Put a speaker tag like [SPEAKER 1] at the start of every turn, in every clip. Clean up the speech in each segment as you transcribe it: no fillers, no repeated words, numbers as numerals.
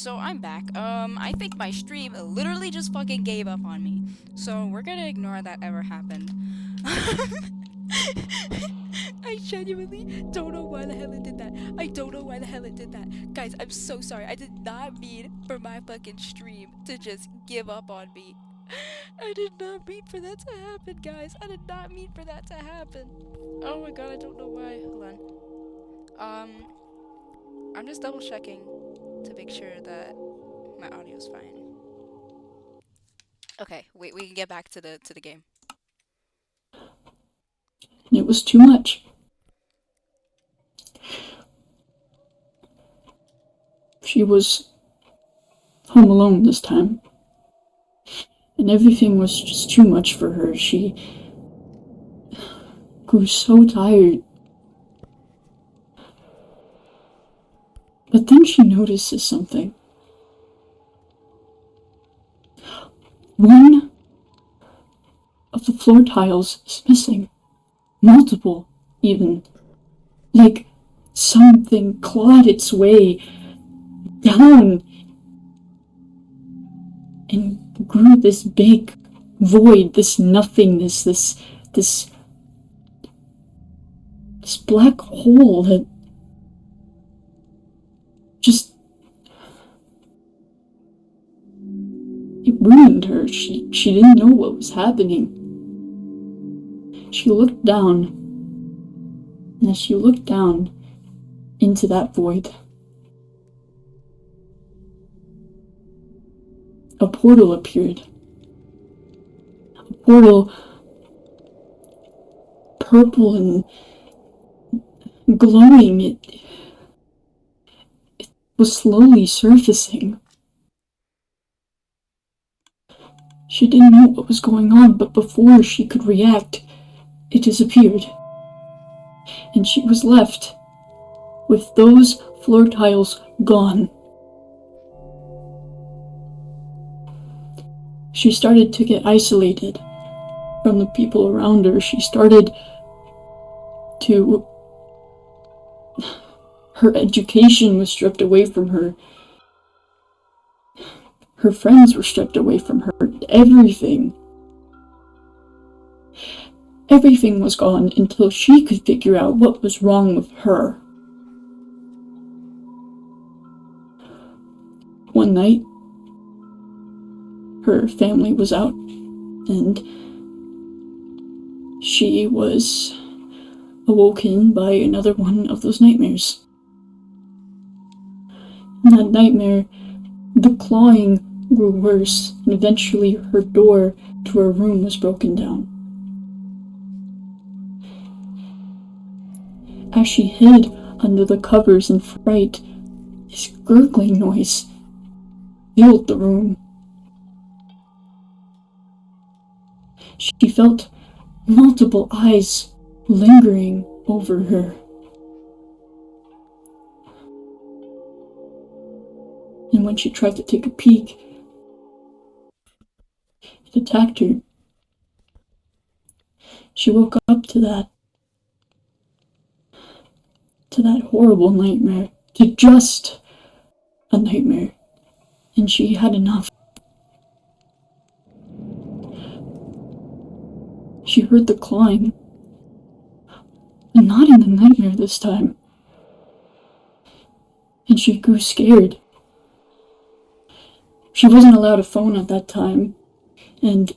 [SPEAKER 1] so I'm back. I think my stream literally just fucking gave up on me. So we're gonna ignore that ever happened. I genuinely don't know why the hell it did that. I don't know why the hell it did that. Guys, I'm so sorry. I did not mean for my fucking stream to just give up on me. I did not mean for that to happen, guys. I did not mean for that to happen. Oh my god, I don't know why. Hold on. I'm just double checking to make sure that my audio's fine. Okay, wait, we can get back to the game.
[SPEAKER 2] And it was too much. She was home alone this time. And everything was just too much for her. She grew so tired. But then she notices something. One of the floor tiles is missing. Multiple, even. Like something clawed its way down and grew this big void, this nothingness, this black hole that just, it ruined her. She didn't know what was happening. She looked down, and as she looked down into that void, a portal appeared. A portal, purple and glowing. It was slowly surfacing. She didn't know what was going on, but before she could react, it disappeared. And she was left with those floor tiles gone. She started to get isolated from the people around her. She started to... Her education was stripped away from her. Her friends were stripped away from her. Everything. Everything was gone until she could figure out what was wrong with her. One night, her family was out, and she was awoken by another one of those nightmares. In that nightmare, the clawing grew worse, and eventually her door to her room was broken down. As she hid under the covers in fright, this gurgling noise filled the room. She felt multiple eyes lingering over her. And when she tried to take a peek, it attacked her. She woke up to that horrible nightmare, to just a nightmare, and she had enough. She heard the clawing, but not in the nightmare this time, and she grew scared. She wasn't allowed a phone at that time, and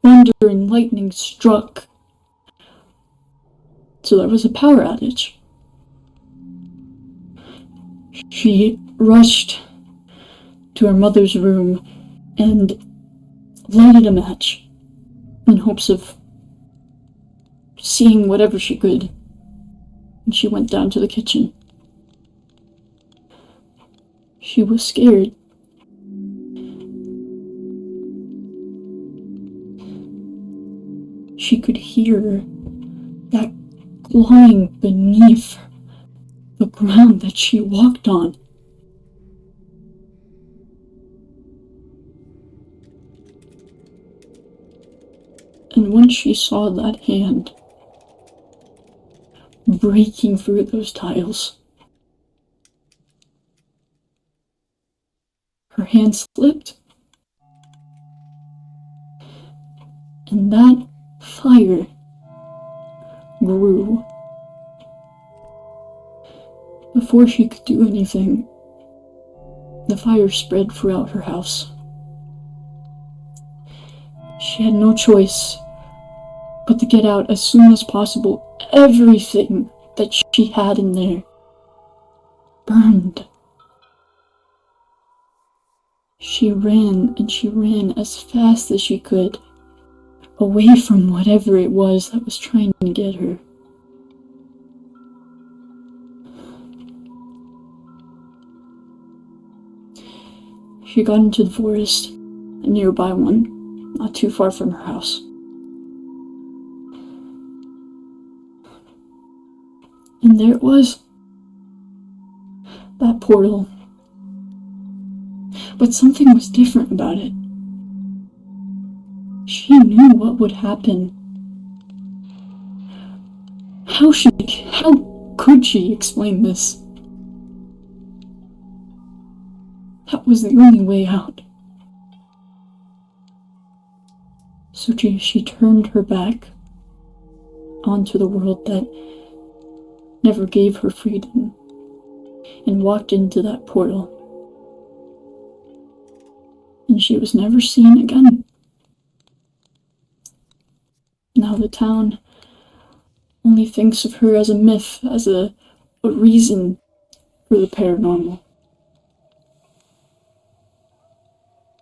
[SPEAKER 2] thunder and lightning struck, so there was a power outage. She rushed to her mother's room and lighted a match in hopes of seeing whatever she could, and she went down to the kitchen. She was scared. She could hear that clawing beneath the ground that she walked on. And when she saw that hand breaking through those tiles, her hand slipped, and that fire grew. Before she could do anything, the fire spread throughout her house. She had no choice but to get out as soon as possible. Everything that she had in there burned. She ran, and she ran as fast as she could, away from whatever it was that was trying to get her. She got into the forest, a nearby one, not too far from her house. And there it was. That portal. But something was different about it. She knew what would happen. How could she explain this? That was the only way out. So she turned her back onto the world that never gave her freedom and walked into that portal. And she was never seen again. Now the town only thinks of her as a myth, as a reason for the paranormal.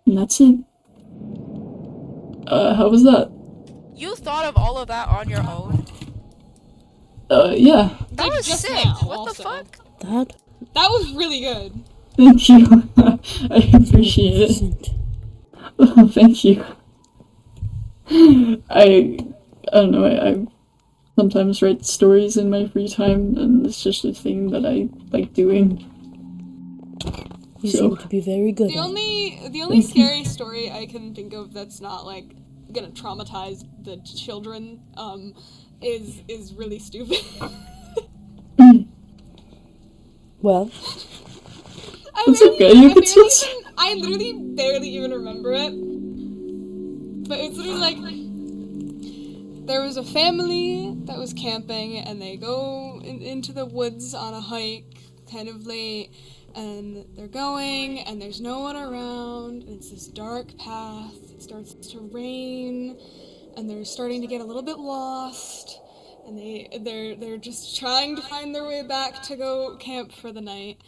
[SPEAKER 2] And that's it. How was that?
[SPEAKER 1] You thought of all of that on your own?
[SPEAKER 2] Yeah.
[SPEAKER 1] That was
[SPEAKER 3] just
[SPEAKER 1] sick.
[SPEAKER 3] now,
[SPEAKER 1] What
[SPEAKER 3] also.
[SPEAKER 1] the fuck?
[SPEAKER 4] That
[SPEAKER 3] That was really good.
[SPEAKER 2] Thank you. I appreciate it.
[SPEAKER 4] isn't.
[SPEAKER 2] Oh, thank you. I don't know, I sometimes write stories in my free time, and it's just a thing that I like doing.
[SPEAKER 4] You
[SPEAKER 2] So-
[SPEAKER 4] seem to be very good
[SPEAKER 3] The
[SPEAKER 4] at it.
[SPEAKER 3] only scary story I can think of that's not like gonna traumatize the children is really stupid.
[SPEAKER 4] Well,
[SPEAKER 2] It's okay, you can still
[SPEAKER 3] I literally barely even remember it. But it's literally like there was a family that was camping and they go into the woods on a hike kind of late, and they're going and there's no one around, and it's this dark path. It starts to rain and they're starting to get a little bit lost, and they're just trying to find their way back to go camp for the night.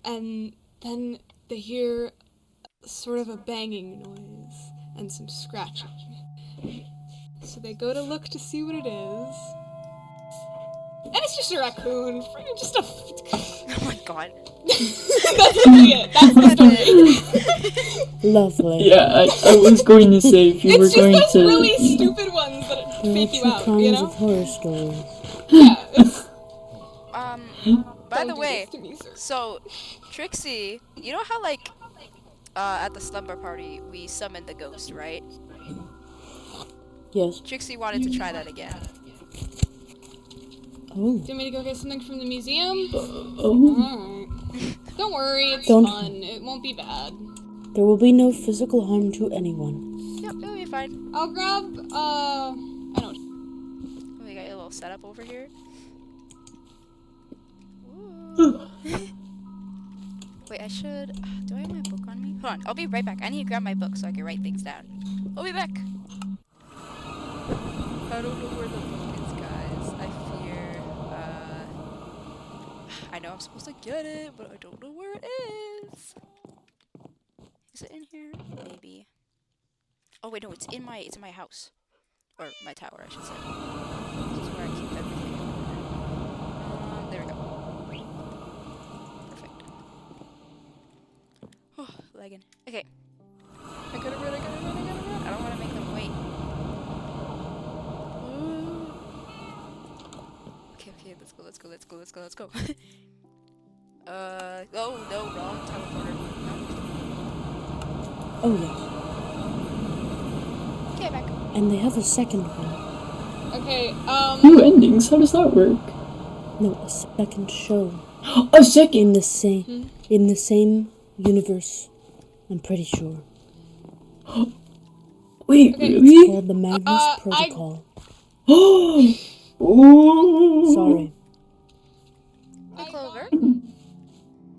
[SPEAKER 3] And then they hear sort of a banging noise and some scratching. So they go to look to see what it is. And it's just a raccoon. Just a...
[SPEAKER 1] Oh my god.
[SPEAKER 3] That's really it. That's the story.
[SPEAKER 4] lovely.
[SPEAKER 2] Yeah, I was going to say, if you were
[SPEAKER 3] It's just
[SPEAKER 2] going
[SPEAKER 3] those
[SPEAKER 2] to...
[SPEAKER 3] really stupid ones that
[SPEAKER 4] There are
[SPEAKER 3] freak you
[SPEAKER 4] two
[SPEAKER 3] out,
[SPEAKER 4] kinds
[SPEAKER 3] you know?
[SPEAKER 4] of horror stories.
[SPEAKER 3] Yeah, it's...
[SPEAKER 1] By
[SPEAKER 3] Don't
[SPEAKER 1] the
[SPEAKER 3] do
[SPEAKER 1] way,
[SPEAKER 3] this to me, sir.
[SPEAKER 1] so Trixie, you know how like at the slumber party we summoned the ghost, right?
[SPEAKER 4] Yes.
[SPEAKER 1] Trixie wanted to try that again.
[SPEAKER 4] Oh.
[SPEAKER 3] Do you want me to go get something from the museum?
[SPEAKER 2] Oh,
[SPEAKER 3] Alright. Don't worry, it's
[SPEAKER 4] Don't-
[SPEAKER 3] fun. It won't be bad.
[SPEAKER 4] There will be no physical harm to anyone.
[SPEAKER 1] Yep, it'll be fine.
[SPEAKER 3] I'll grab, I don't...
[SPEAKER 1] Oh, we got a little setup over here. Ooh. Wait, I should. Do I have my book on me? Hold on, I'll be right back. I need to grab my book so I can write things down. I'll be back. I don't know where the book is, guys. I fear. I know I'm supposed to get it, but I don't know where it is. Is it in here? Maybe. Oh wait, no, it's in my house, or my tower, I should say. This is where I keep everything. There we go. Perfect. Oh, lagging. Okay. I gotta run. I don't want to make them wait. Okay, let's go. Oh, no, wrong teleporter. No.
[SPEAKER 4] Oh, yes.
[SPEAKER 1] Okay, back.
[SPEAKER 4] And they have a second one.
[SPEAKER 3] Okay,
[SPEAKER 2] new endings, how does that work?
[SPEAKER 4] No, a second show.
[SPEAKER 2] A second!
[SPEAKER 4] In the same universe. I'm pretty sure.
[SPEAKER 2] Wait,
[SPEAKER 3] Okay,
[SPEAKER 2] really?
[SPEAKER 4] Called the Magnus
[SPEAKER 3] I-
[SPEAKER 4] Protocol.
[SPEAKER 2] Oh.
[SPEAKER 4] Sorry.
[SPEAKER 1] Hey, Clover.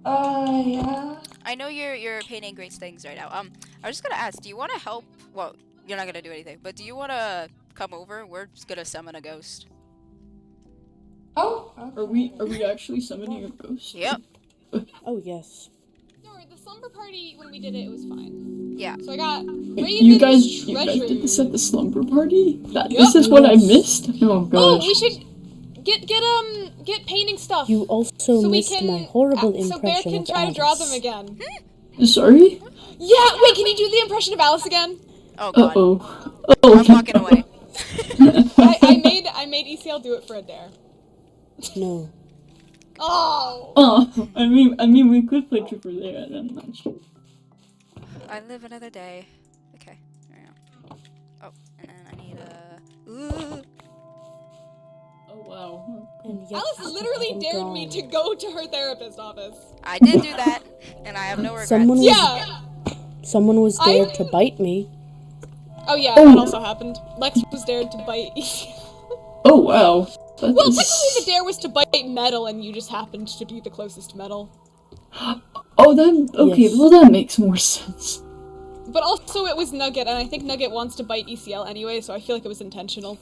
[SPEAKER 5] Yeah.
[SPEAKER 1] I know you're painting great things right now. I was just gonna ask, do you want to help? Well, you're not gonna do anything, but do you want to come over? We're just gonna summon a ghost.
[SPEAKER 5] Oh.
[SPEAKER 2] Are we actually summoning a ghost?
[SPEAKER 1] Yep.
[SPEAKER 4] Oh, yes.
[SPEAKER 3] Don't worry, the slumber party, when we did it was fine.
[SPEAKER 1] Yeah.
[SPEAKER 3] So I got
[SPEAKER 2] Wait,
[SPEAKER 3] Raven's
[SPEAKER 2] you guys
[SPEAKER 3] treasure.
[SPEAKER 2] did this at the slumber party?
[SPEAKER 3] Yup.
[SPEAKER 2] This is what I
[SPEAKER 4] Yes.
[SPEAKER 2] missed? Oh gosh.
[SPEAKER 3] Oh, we should get painting stuff.
[SPEAKER 4] You also
[SPEAKER 3] so we
[SPEAKER 4] missed
[SPEAKER 3] can,
[SPEAKER 4] my horrible
[SPEAKER 3] so Bear
[SPEAKER 4] impression
[SPEAKER 3] can
[SPEAKER 4] of
[SPEAKER 3] try
[SPEAKER 4] Alice.
[SPEAKER 3] to draw them again.
[SPEAKER 2] Sorry?
[SPEAKER 3] Yeah, wait, can you do the impression of Alice again?
[SPEAKER 1] Oh God.
[SPEAKER 2] Uh-oh. Oh,
[SPEAKER 1] I'm walking away.
[SPEAKER 3] I made ECL do it for a dare.
[SPEAKER 4] No.
[SPEAKER 3] Oh!
[SPEAKER 2] Oh, I mean, we could play Trooper there, I'm not sure.
[SPEAKER 1] I live another day. Okay. There we go. Oh, and then I need a.
[SPEAKER 2] Oh, wow.
[SPEAKER 4] And yet
[SPEAKER 3] Alice
[SPEAKER 4] you
[SPEAKER 3] literally
[SPEAKER 4] haven't
[SPEAKER 3] dared me
[SPEAKER 4] drawn.
[SPEAKER 3] to go to her therapist office.
[SPEAKER 1] I did do that, and I have no regrets.
[SPEAKER 4] Someone was,
[SPEAKER 3] Yeah!
[SPEAKER 4] someone was
[SPEAKER 3] I-
[SPEAKER 4] dared to bite me.
[SPEAKER 3] Oh yeah,
[SPEAKER 2] Oh.
[SPEAKER 3] that also happened. Lex was dared to bite
[SPEAKER 2] Oh, wow. That
[SPEAKER 3] Well,
[SPEAKER 2] is-
[SPEAKER 3] technically the dare was to bite metal and you just happened to be the closest metal.
[SPEAKER 2] Oh, that... Okay,
[SPEAKER 4] Yes.
[SPEAKER 2] well that makes more sense.
[SPEAKER 3] But also it was Nugget, and I think Nugget wants to bite ECL anyway, so I feel like it was intentional.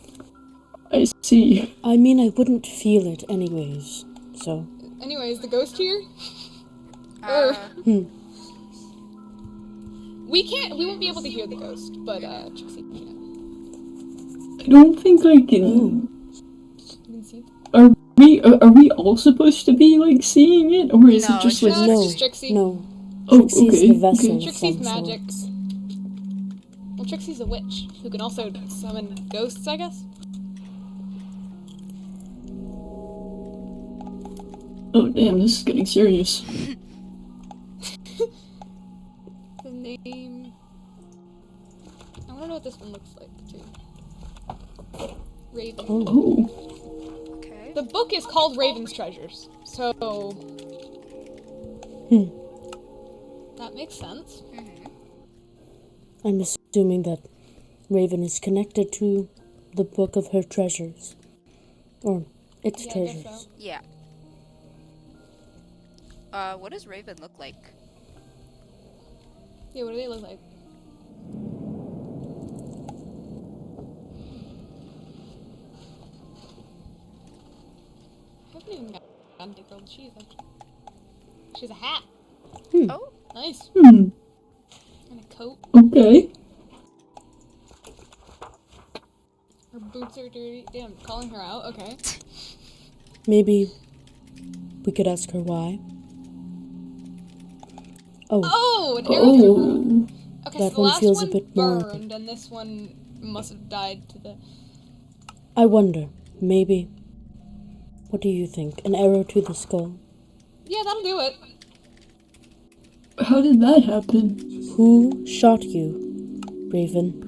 [SPEAKER 2] I see.
[SPEAKER 4] I mean, I wouldn't feel it anyways. So,
[SPEAKER 3] Anyways, the ghost here?
[SPEAKER 1] Uh,
[SPEAKER 3] We won't be able to hear the ghost, but Trixie can.
[SPEAKER 2] I don't think I can...
[SPEAKER 3] You can see?
[SPEAKER 2] Are we all supposed to be, like, seeing it? Or is
[SPEAKER 1] No,
[SPEAKER 2] it just,
[SPEAKER 1] it's
[SPEAKER 2] like...
[SPEAKER 3] No,
[SPEAKER 4] no,
[SPEAKER 3] it's just Trixie.
[SPEAKER 4] no.
[SPEAKER 2] Oh,
[SPEAKER 4] Trixie's
[SPEAKER 2] okay,
[SPEAKER 4] the vessel
[SPEAKER 2] okay.
[SPEAKER 4] of
[SPEAKER 3] Trixie's
[SPEAKER 4] some sort.
[SPEAKER 3] magics. Well, Trixie's a witch, who can also summon ghosts, I guess?
[SPEAKER 2] Oh, damn, this is getting serious.
[SPEAKER 3] The name... I wanna know what this one looks like, too. Raven.
[SPEAKER 4] Oh,
[SPEAKER 2] Oh.
[SPEAKER 1] okay.
[SPEAKER 3] The book is called Raven's Treasures, so... That makes sense.
[SPEAKER 4] I'm assuming that Raven is connected to the book of her treasures. Or its
[SPEAKER 3] Yeah, I guess
[SPEAKER 4] treasures.
[SPEAKER 3] so.
[SPEAKER 1] Yeah. What does Raven look like?
[SPEAKER 3] Yeah, what do they look like? I haven't even got a girl cheese, actually. She's a hat.
[SPEAKER 1] Oh,
[SPEAKER 3] Nice.
[SPEAKER 2] Hmm.
[SPEAKER 3] And a coat.
[SPEAKER 2] Okay.
[SPEAKER 3] Her boots are dirty. Damn, calling her out? Okay.
[SPEAKER 4] Maybe we could ask her why. Oh,
[SPEAKER 3] Oh, an arrow through her.
[SPEAKER 2] Oh.
[SPEAKER 3] Okay,
[SPEAKER 4] That
[SPEAKER 3] so the
[SPEAKER 4] one
[SPEAKER 3] last
[SPEAKER 4] feels a
[SPEAKER 3] one
[SPEAKER 4] bit more-
[SPEAKER 3] burned, and this one must have died to the...
[SPEAKER 4] I wonder. Maybe. What do you think? An arrow to the skull?
[SPEAKER 3] Yeah, that'll do it.
[SPEAKER 2] How did that happen?
[SPEAKER 4] Who shot you, Raven?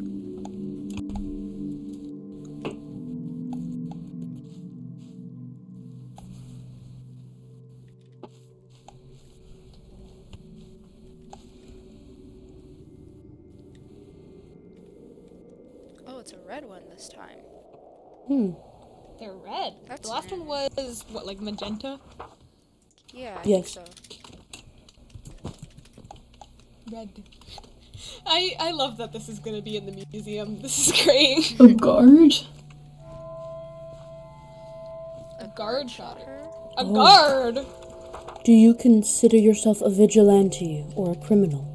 [SPEAKER 1] oh, it's a red one this time.
[SPEAKER 3] They're red.
[SPEAKER 1] That's
[SPEAKER 3] the last one was, what, like magenta?
[SPEAKER 1] Yeah, I
[SPEAKER 4] Yes.
[SPEAKER 1] think so.
[SPEAKER 3] Red. I love that this is gonna be in the museum. This is great.
[SPEAKER 2] A guard?
[SPEAKER 3] A guard shot her. A
[SPEAKER 4] Oh.
[SPEAKER 3] guard?
[SPEAKER 4] Do you consider yourself a vigilante or a criminal?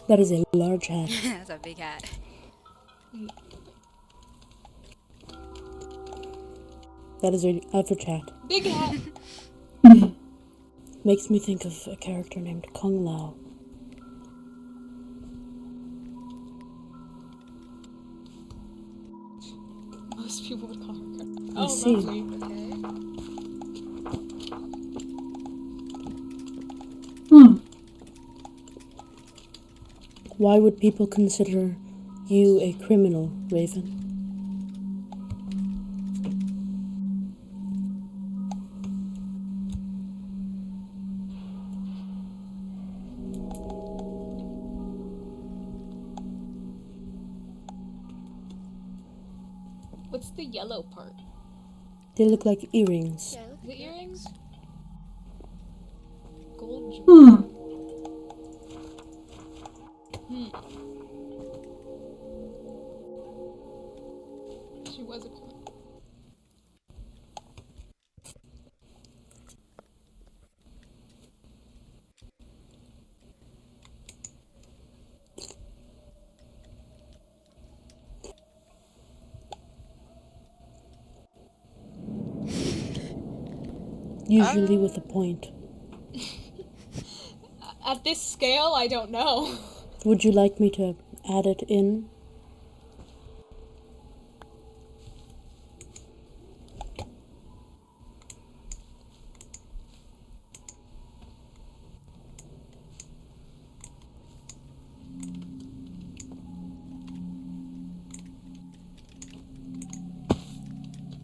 [SPEAKER 4] That is a large hat.
[SPEAKER 1] That's a big hat.
[SPEAKER 4] That is an average hat.
[SPEAKER 3] Big hat.
[SPEAKER 4] Makes me think of a character named Kung Lao.
[SPEAKER 3] Most people would call her guard.
[SPEAKER 4] I
[SPEAKER 3] Oh,
[SPEAKER 4] see.
[SPEAKER 3] lovely.
[SPEAKER 1] Okay.
[SPEAKER 2] Hmm.
[SPEAKER 4] Why would people consider you a criminal, Raven?
[SPEAKER 3] What's the yellow part?
[SPEAKER 4] They look like earrings.
[SPEAKER 1] Yeah, look
[SPEAKER 3] The earrings? Gold jewelry. She was a queen.
[SPEAKER 4] Usually with a point.
[SPEAKER 3] At this scale, I don't know.
[SPEAKER 4] Would you like me to add it in?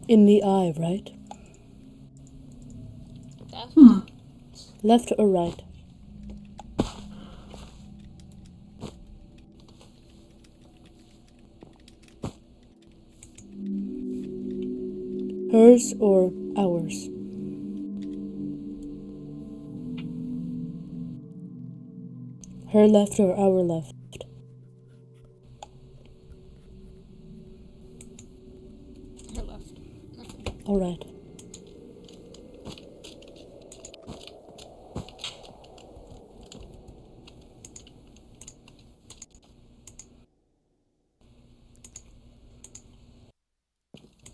[SPEAKER 4] In the eye, right?
[SPEAKER 3] Definitely.
[SPEAKER 4] Left or right? Hers or ours? Her left or our left?
[SPEAKER 3] Her left. Okay.
[SPEAKER 4] Alright.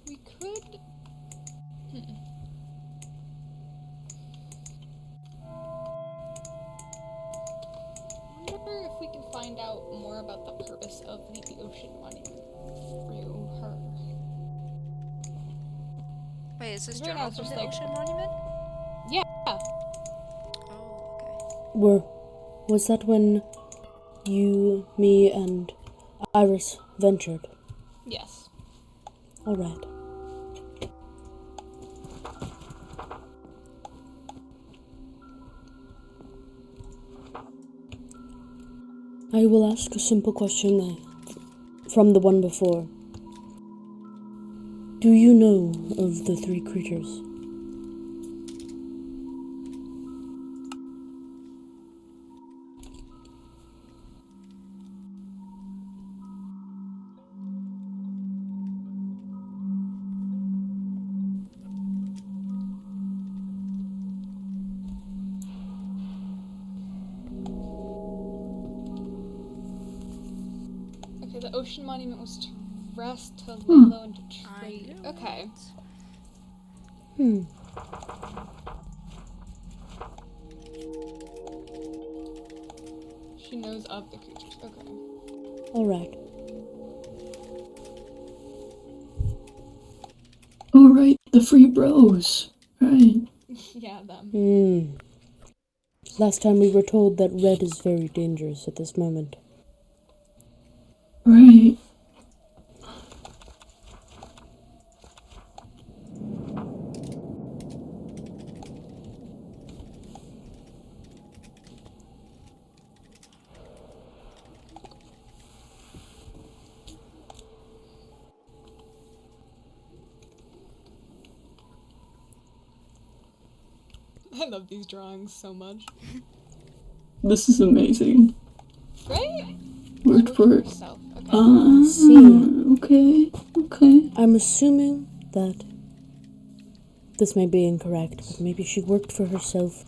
[SPEAKER 3] We could. I wonder if we can find out more about the purpose of the ocean monument through her.
[SPEAKER 1] Wait, is this
[SPEAKER 3] Right now
[SPEAKER 1] journal
[SPEAKER 3] it's
[SPEAKER 1] from
[SPEAKER 3] just
[SPEAKER 1] the
[SPEAKER 3] like-
[SPEAKER 1] ocean monument?
[SPEAKER 3] Yeah.
[SPEAKER 1] Oh,
[SPEAKER 4] Was that when you, me, and Iris ventured?
[SPEAKER 3] Yes.
[SPEAKER 4] Alright. I will ask a simple question from the one before. Do you know of the three creatures?
[SPEAKER 3] Okay, the ocean monument was to rest, to lay low, and to trade. Okay. She knows of the creatures. Okay.
[SPEAKER 4] Alright.
[SPEAKER 2] Oh, right, the free bros. Right.
[SPEAKER 3] Yeah, them.
[SPEAKER 4] Last time we were told that red is very dangerous at this moment.
[SPEAKER 2] Right.
[SPEAKER 3] I love these drawings so much.
[SPEAKER 2] This is amazing.
[SPEAKER 3] Right?
[SPEAKER 2] Word for it.
[SPEAKER 3] Herself. Okay.
[SPEAKER 4] See.
[SPEAKER 2] Okay. Okay.
[SPEAKER 4] I'm assuming that this may be incorrect, but maybe she worked for herself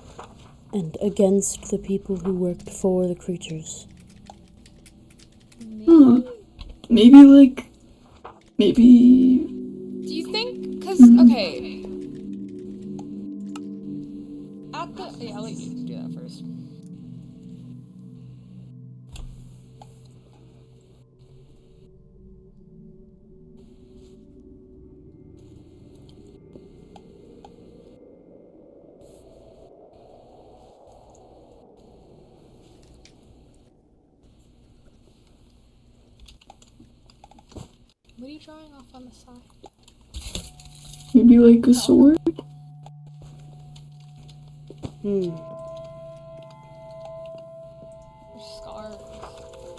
[SPEAKER 4] and against the people who worked for the creatures.
[SPEAKER 2] Huh. Maybe, like, maybe.
[SPEAKER 3] Do you think? Cause okay. At the yeah, I'll let you do that first. What are you drawing off on the side?
[SPEAKER 2] Maybe, like, a sword?
[SPEAKER 3] Or scars.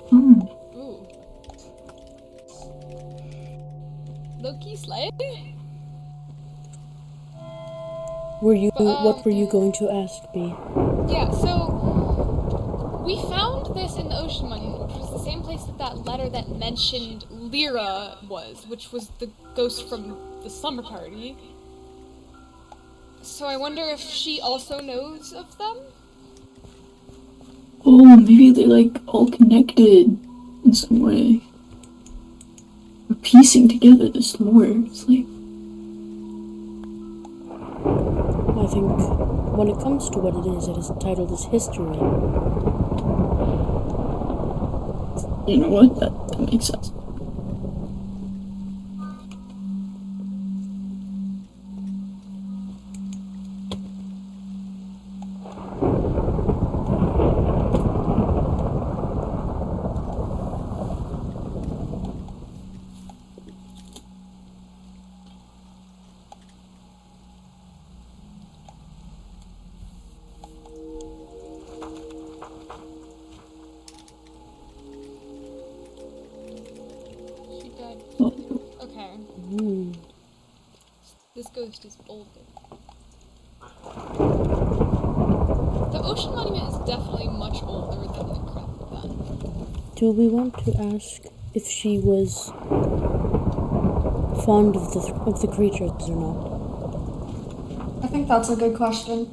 [SPEAKER 2] Hmm.
[SPEAKER 3] Ooh. low-key slay.
[SPEAKER 4] What were you going to ask me?
[SPEAKER 3] Yeah, so we found this in the Ocean Monument, which was the same place that that letter that mentioned Lyra was, which was the ghost from the slumber party. So I wonder if she also knows of them?
[SPEAKER 2] Oh, maybe they're like all connected in some way. We're piecing together this lore. It's like,
[SPEAKER 4] I think when it comes to what it is titled as history.
[SPEAKER 2] you know what? That makes sense.
[SPEAKER 3] She died.
[SPEAKER 2] Well,
[SPEAKER 3] Okay.
[SPEAKER 4] Hmm.
[SPEAKER 3] This ghost is older. The Ocean Monument is definitely much older than the crypt then.
[SPEAKER 4] Do we want to ask if she was fond of the creatures or not?
[SPEAKER 5] I think that's a good question.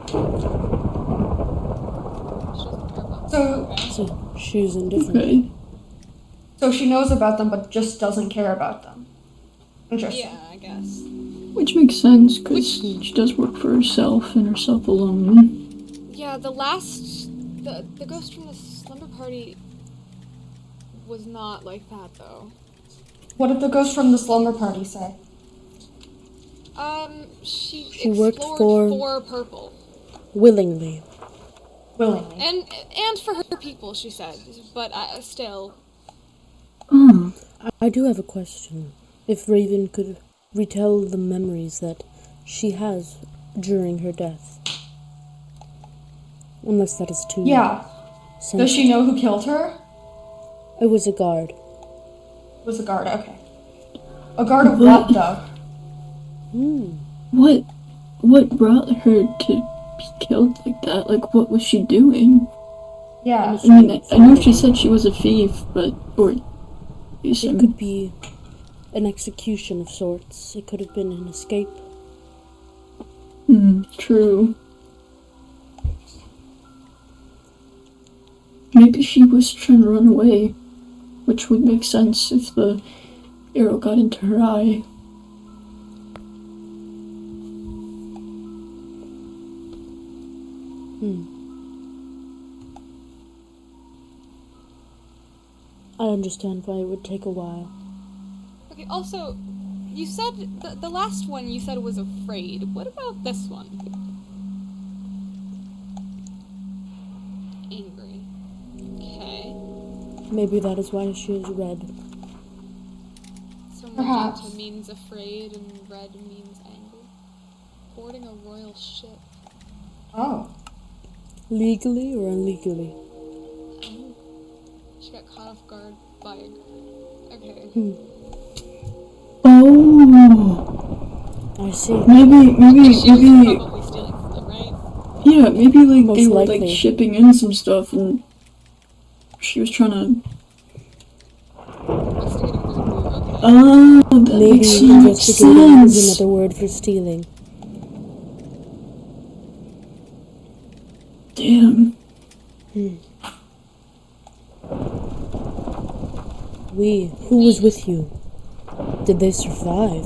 [SPEAKER 3] She doesn't care about
[SPEAKER 5] So,
[SPEAKER 3] them, okay?
[SPEAKER 4] So she's indifferent.
[SPEAKER 2] okay.
[SPEAKER 5] so she knows about them, but just doesn't care about them. Interesting.
[SPEAKER 3] Yeah, I guess.
[SPEAKER 2] Which makes sense, because she does work for herself and herself alone.
[SPEAKER 3] Yeah, the ghost from the slumber party was not like that though.
[SPEAKER 5] What did the ghost from the slumber party say?
[SPEAKER 3] She
[SPEAKER 4] worked
[SPEAKER 3] explored
[SPEAKER 4] for-
[SPEAKER 3] Purple.
[SPEAKER 4] Willingly.
[SPEAKER 5] Willingly.
[SPEAKER 3] And for her people, she said. But still.
[SPEAKER 2] Oh,
[SPEAKER 4] I do have a question. If Raven could retell the memories that she has during her death. Unless that is too
[SPEAKER 5] Yeah. Does
[SPEAKER 4] sensitive.
[SPEAKER 5] she know who killed her?
[SPEAKER 4] It was a guard.
[SPEAKER 5] It was a guard, okay. A guard of what, though?
[SPEAKER 2] what brought her to be killed like that? Like, what was she doing?
[SPEAKER 5] Yeah.
[SPEAKER 2] I mean, I know she said she was a thief, but, or, you
[SPEAKER 4] It
[SPEAKER 2] said,
[SPEAKER 4] could be an execution of sorts. It could have been an escape.
[SPEAKER 2] true. Maybe she was trying to run away, which would make sense if the arrow got into her eye.
[SPEAKER 4] I understand why it would take a while.
[SPEAKER 3] Okay, also, you said the last one you said was afraid. What about this one? Angry. Okay.
[SPEAKER 4] Maybe that is why she is red.
[SPEAKER 3] So
[SPEAKER 5] Perhaps.
[SPEAKER 3] magenta means afraid and red means angry. Boarding a royal ship.
[SPEAKER 5] Oh.
[SPEAKER 4] Legally or illegally?
[SPEAKER 3] She got caught off guard by a... Okay.
[SPEAKER 2] Oh,
[SPEAKER 4] I see.
[SPEAKER 2] maybe,
[SPEAKER 3] She was probably stealing from them, right?
[SPEAKER 2] yeah, maybe like
[SPEAKER 4] Most
[SPEAKER 2] they were
[SPEAKER 4] likely.
[SPEAKER 2] like shipping in some stuff and she was trying to.
[SPEAKER 3] Investigating voodoo. Okay.
[SPEAKER 2] Oh, that
[SPEAKER 4] Maybe
[SPEAKER 2] makes so much
[SPEAKER 4] investigating is
[SPEAKER 2] sense.
[SPEAKER 4] another word for stealing.
[SPEAKER 2] Damn.
[SPEAKER 4] Who was with you? Did they survive?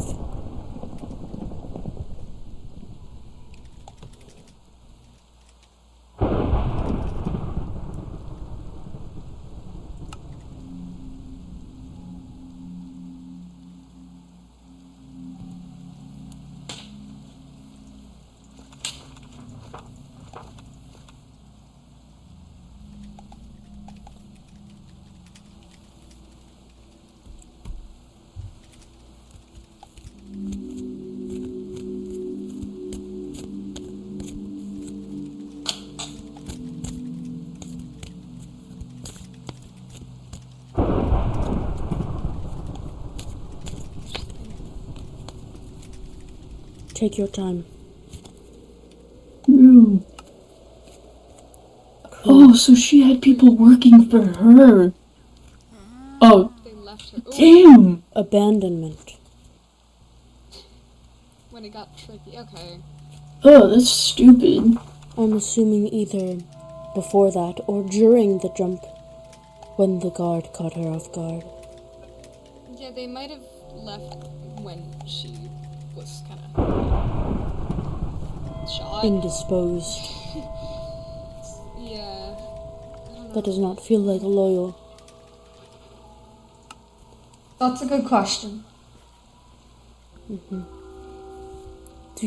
[SPEAKER 4] Take your time.
[SPEAKER 2] Ooh. Oh, so she had people working for her. Oh,
[SPEAKER 3] They left her. Ooh,
[SPEAKER 2] damn.
[SPEAKER 4] Abandonment.
[SPEAKER 3] when it got tricky. Okay.
[SPEAKER 2] Oh, that's stupid.
[SPEAKER 4] I'm assuming either before that or during the jump when the guard caught her off guard.
[SPEAKER 3] Yeah, they might have left when she was kind of shot.
[SPEAKER 4] Indisposed.
[SPEAKER 3] Yeah.
[SPEAKER 4] That does not feel like loyal.
[SPEAKER 5] That's a good question.
[SPEAKER 4] Do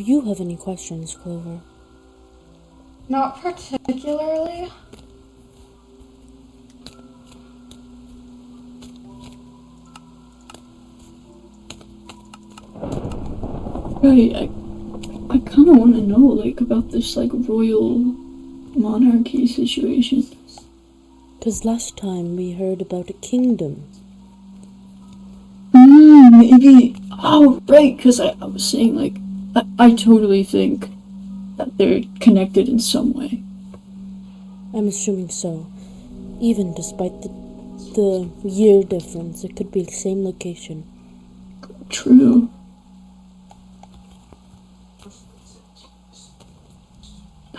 [SPEAKER 4] you have any questions, Clover?
[SPEAKER 5] Not particularly.
[SPEAKER 2] Right, I kind of want to know, like, about this, like, royal monarchy situation.
[SPEAKER 4] Because last time we heard about a kingdom.
[SPEAKER 2] Maybe. Oh, right, because I was saying, like, I totally think that they're connected in some way.
[SPEAKER 4] I'm assuming so. Even despite the year difference, it could be the same location.
[SPEAKER 2] True.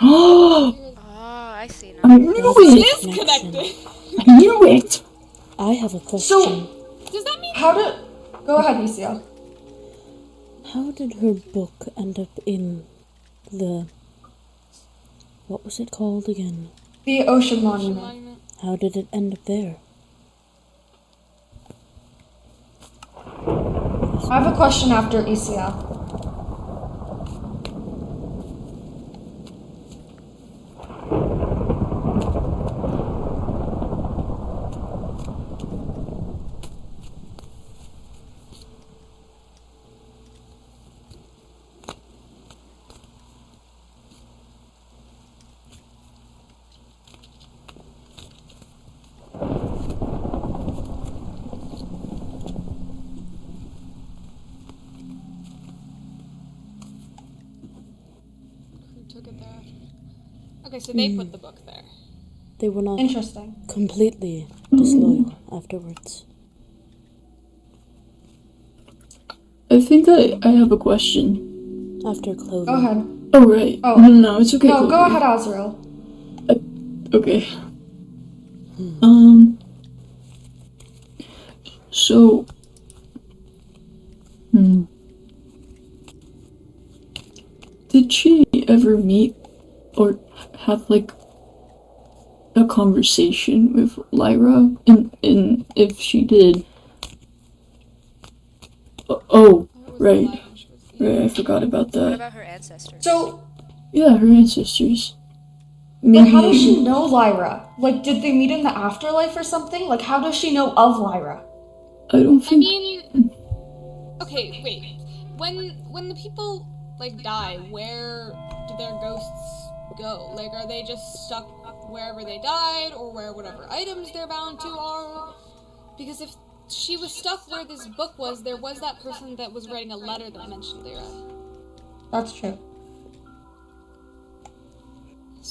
[SPEAKER 2] Oh,
[SPEAKER 1] Oh, I see now.
[SPEAKER 2] I knew
[SPEAKER 3] It
[SPEAKER 2] it!
[SPEAKER 3] is connected.
[SPEAKER 2] I knew it!
[SPEAKER 4] I have a question.
[SPEAKER 5] So,
[SPEAKER 3] Does that mean
[SPEAKER 5] how did... Go ahead, Lucia.
[SPEAKER 4] How did her book end up in the... What was it called again?
[SPEAKER 5] The Ocean Monument.
[SPEAKER 3] monument?
[SPEAKER 4] How did it end up there?
[SPEAKER 5] I have a question after Isia.
[SPEAKER 3] Who took it there? Okay, so they put the book there.
[SPEAKER 4] They were not
[SPEAKER 5] Interesting.
[SPEAKER 4] completely disloyal afterwards.
[SPEAKER 2] I think I have a question.
[SPEAKER 4] After Clover.
[SPEAKER 5] Go ahead.
[SPEAKER 2] Oh, right.
[SPEAKER 5] Oh.
[SPEAKER 2] No, it's okay.
[SPEAKER 5] No, go
[SPEAKER 2] Chloe.
[SPEAKER 5] ahead, Azrael.
[SPEAKER 2] Okay. So. Did she ever meet or have, like, a conversation with Lyra? And if she did. Oh,
[SPEAKER 3] It was
[SPEAKER 2] right.
[SPEAKER 3] alive when she was
[SPEAKER 2] Right, I forgot about
[SPEAKER 1] What
[SPEAKER 2] that.
[SPEAKER 1] about her ancestors?
[SPEAKER 5] So,
[SPEAKER 2] Yeah, her ancestors.
[SPEAKER 5] like, how does she know Lyra? Like, did they meet in the afterlife or something? Like, how does she know of Lyra?
[SPEAKER 2] I don't
[SPEAKER 3] I
[SPEAKER 2] think.
[SPEAKER 3] mean, okay, wait. When the people like die, where do their ghosts go? Like, are they just stuck wherever they died, or where whatever items they're bound to are? Because if she was stuck where this book was, there was that person that was writing a letter that mentioned Lyra.
[SPEAKER 5] That's true.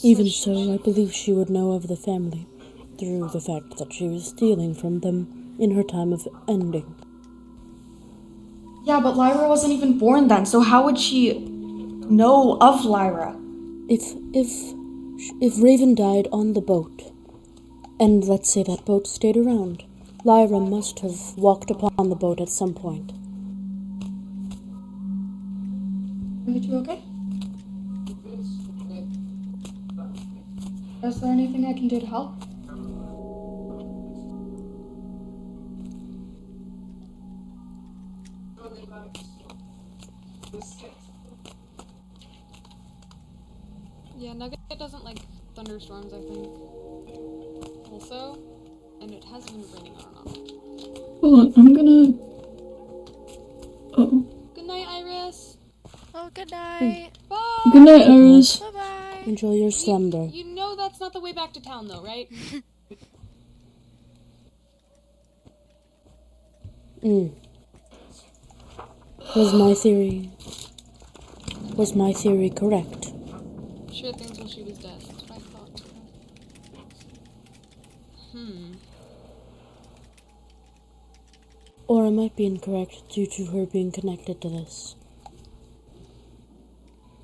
[SPEAKER 4] Even so, I believe she would know of the family through the fact that she was stealing from them in her time of ending.
[SPEAKER 5] Yeah, but Lyra wasn't even born then, so how would she know of Lyra?
[SPEAKER 4] If Raven died on the boat, and let's say that boat stayed around, Lyra must have walked upon the boat at some point.
[SPEAKER 5] Are you two okay? Is there anything I can do to help?
[SPEAKER 3] Yeah, Nugget doesn't like thunderstorms, I think. Also, and it has been raining on and off.
[SPEAKER 2] Hold on, I'm gonna. Oh.
[SPEAKER 3] Good night, Iris.
[SPEAKER 1] Oh, good night.
[SPEAKER 3] Bye.
[SPEAKER 2] Good night, Iris.
[SPEAKER 1] Bye bye.
[SPEAKER 4] Enjoy your slumber.
[SPEAKER 3] You know that's not the way back to town, though, right?
[SPEAKER 4] Was my theory Was my theory correct?
[SPEAKER 3] She had things while she was dead. That's what I thought.
[SPEAKER 4] Or I might be incorrect due to her being connected to this.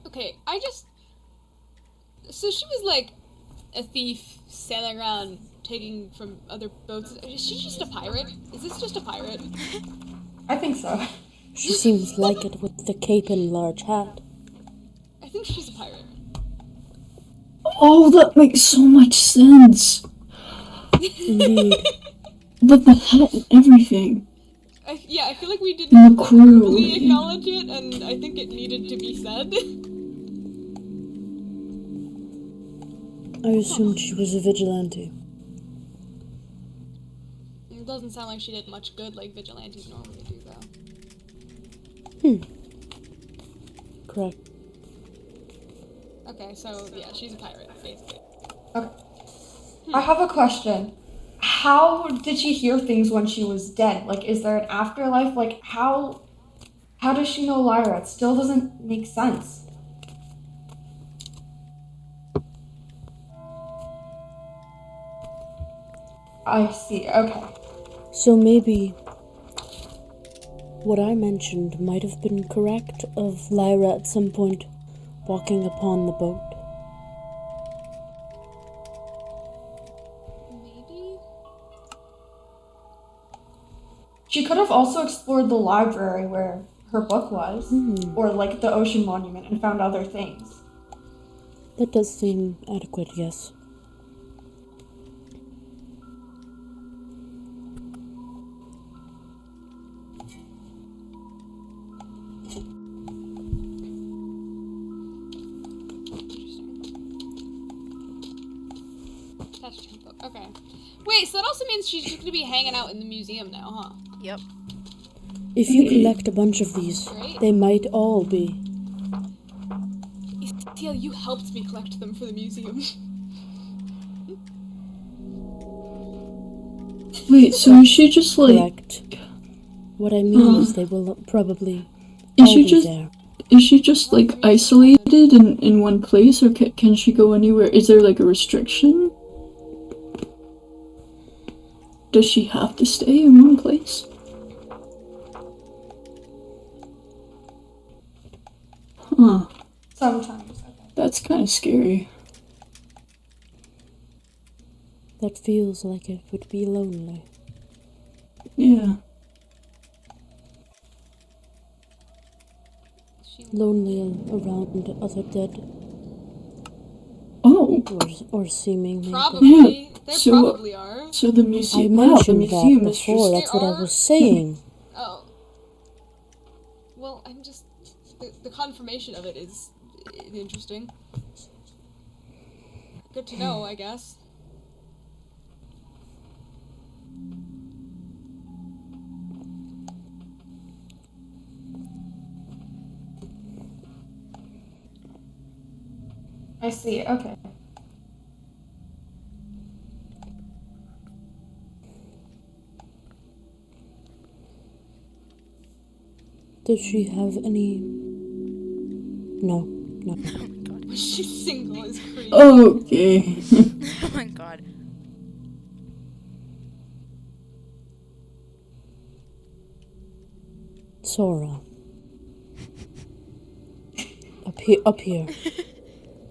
[SPEAKER 3] Okay, so she was like a thief sailing around taking from other boats. Is she just a pirate? Is this just a pirate?
[SPEAKER 5] I think so.
[SPEAKER 4] She seems like it with the cape and large hat.
[SPEAKER 3] I think she's a pirate.
[SPEAKER 2] Oh, that makes so much sense.
[SPEAKER 4] Indeed.
[SPEAKER 2] But the hat and everything.
[SPEAKER 3] I feel like we
[SPEAKER 2] The
[SPEAKER 3] didn't
[SPEAKER 2] crew.
[SPEAKER 3] verbally acknowledge it, and I think it needed to be said.
[SPEAKER 4] I assumed she was a vigilante.
[SPEAKER 3] It doesn't sound like she did much good like vigilantes normally do, though.
[SPEAKER 4] Correct.
[SPEAKER 3] Okay, so yeah, she's a pirate, basically.
[SPEAKER 5] Okay. I have a question. How did she hear things when she was dead? Like, is there an afterlife? Like, how does she know Lyra? It still doesn't make sense. I see, okay.
[SPEAKER 4] So maybe what I mentioned might have been correct of Lyra at some point walking upon the boat.
[SPEAKER 3] Maybe?
[SPEAKER 5] She could have also explored the library where her book was, or like the ocean monument, and found other things.
[SPEAKER 4] That does seem adequate, yes.
[SPEAKER 3] Okay. Wait, so that also means she's just gonna be hanging out in the museum now, huh?
[SPEAKER 1] Yep.
[SPEAKER 4] If you collect a bunch of these,
[SPEAKER 3] Great.
[SPEAKER 4] they might all be.
[SPEAKER 3] Teal, you helped me collect them for the museum.
[SPEAKER 2] Wait, so is she just like...
[SPEAKER 4] Correct. What I mean is they will probably
[SPEAKER 2] Is
[SPEAKER 4] all
[SPEAKER 2] she
[SPEAKER 4] be
[SPEAKER 2] just...
[SPEAKER 4] there.
[SPEAKER 2] Is she just like isolated in one place, or can she go anywhere? Is there like a restriction? Does she have to stay in one place? Huh.
[SPEAKER 5] Sometimes, okay.
[SPEAKER 2] That's kind of scary.
[SPEAKER 4] That feels like it would be lonely.
[SPEAKER 2] Yeah.
[SPEAKER 4] Lonely around other dead,
[SPEAKER 2] Oh.
[SPEAKER 4] or seemingly dead.
[SPEAKER 3] Probably.
[SPEAKER 2] Yeah,
[SPEAKER 3] They
[SPEAKER 2] so-
[SPEAKER 3] probably are.
[SPEAKER 2] So the
[SPEAKER 4] I
[SPEAKER 2] museum... Wow, the
[SPEAKER 4] mentioned that
[SPEAKER 2] museum is
[SPEAKER 4] before,
[SPEAKER 2] just...
[SPEAKER 4] that's what I was saying.
[SPEAKER 3] Oh. Well, I'm just... The confirmation of it is interesting. Good to know, I guess.
[SPEAKER 5] I see, okay.
[SPEAKER 4] Did she have any... No.
[SPEAKER 3] She's single is crazy.
[SPEAKER 2] Okay.
[SPEAKER 1] Oh my god.
[SPEAKER 4] Sora. Up here.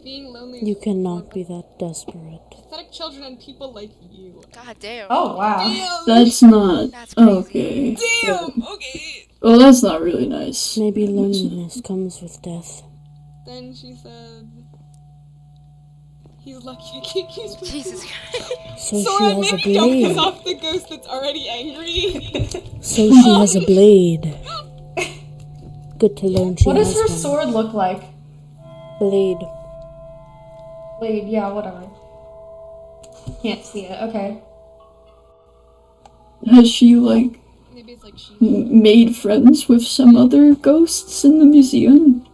[SPEAKER 3] Being lonely
[SPEAKER 4] You
[SPEAKER 3] is
[SPEAKER 4] cannot be that desperate.
[SPEAKER 3] pathetic children and people like you.
[SPEAKER 1] God damn.
[SPEAKER 5] Oh, wow.
[SPEAKER 3] Damn!
[SPEAKER 2] That's not...
[SPEAKER 1] That's crazy.
[SPEAKER 2] Okay.
[SPEAKER 3] Damn! Okay.
[SPEAKER 2] Well, that's not really nice.
[SPEAKER 4] Maybe loneliness comes with death.
[SPEAKER 3] Then she said... He's lucky I can't use my
[SPEAKER 1] Jesus Christ.
[SPEAKER 4] So
[SPEAKER 3] Sora,
[SPEAKER 4] she has a
[SPEAKER 3] maybe don't piss
[SPEAKER 4] blade.
[SPEAKER 3] off the ghost that's already angry.
[SPEAKER 4] So she has a blade. Good to learn she
[SPEAKER 5] What
[SPEAKER 4] has
[SPEAKER 5] does her
[SPEAKER 4] one.
[SPEAKER 5] sword look like?
[SPEAKER 4] Blade.
[SPEAKER 5] Blade, yeah, whatever. Can't see it, okay.
[SPEAKER 2] Has she, like,
[SPEAKER 3] Maybe it's like she...
[SPEAKER 2] made friends with some other ghosts in the museum?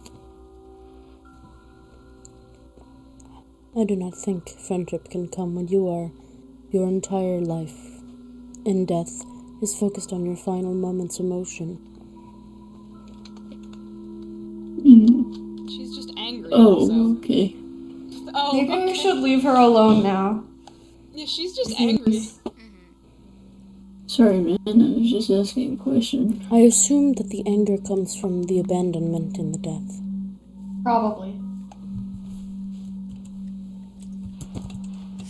[SPEAKER 4] I do not think friendship can come when your entire life in death is focused on your final moment's emotion.
[SPEAKER 2] Mm.
[SPEAKER 3] She's angry
[SPEAKER 2] Oh,
[SPEAKER 3] also.
[SPEAKER 2] okay.
[SPEAKER 3] Oh,
[SPEAKER 5] Maybe
[SPEAKER 3] okay.
[SPEAKER 5] we should leave her alone now.
[SPEAKER 3] Yeah, she's just angry.
[SPEAKER 2] Sorry, man. I was just asking a question.
[SPEAKER 4] I assume that the anger comes from the abandonment in the death.
[SPEAKER 5] Probably.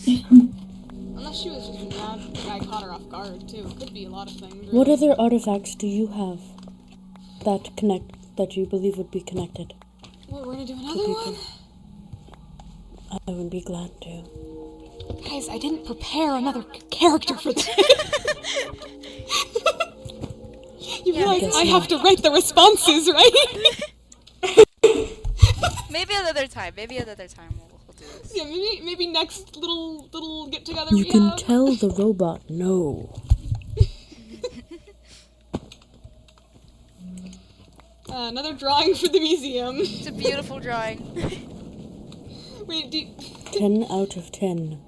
[SPEAKER 3] Unless she was just mad that the guy caught her off guard, too. Could be a lot of things.
[SPEAKER 4] What
[SPEAKER 3] really.
[SPEAKER 4] other artifacts do you have that you believe would be connected?
[SPEAKER 3] Well, we're gonna do another
[SPEAKER 4] people.
[SPEAKER 3] one?
[SPEAKER 4] I would be glad to.
[SPEAKER 3] Guys, I didn't prepare another character for this. You realize
[SPEAKER 4] guess
[SPEAKER 3] I
[SPEAKER 4] not.
[SPEAKER 3] have to write the responses, right?
[SPEAKER 1] Maybe another time. Maybe another time we'll do this.
[SPEAKER 3] Yeah, maybe next little get together
[SPEAKER 4] You
[SPEAKER 3] we
[SPEAKER 4] can
[SPEAKER 3] have.
[SPEAKER 4] tell the robot no.
[SPEAKER 3] Another drawing for the museum.
[SPEAKER 1] It's a beautiful drawing.
[SPEAKER 3] Wait,
[SPEAKER 4] 10 out of 10.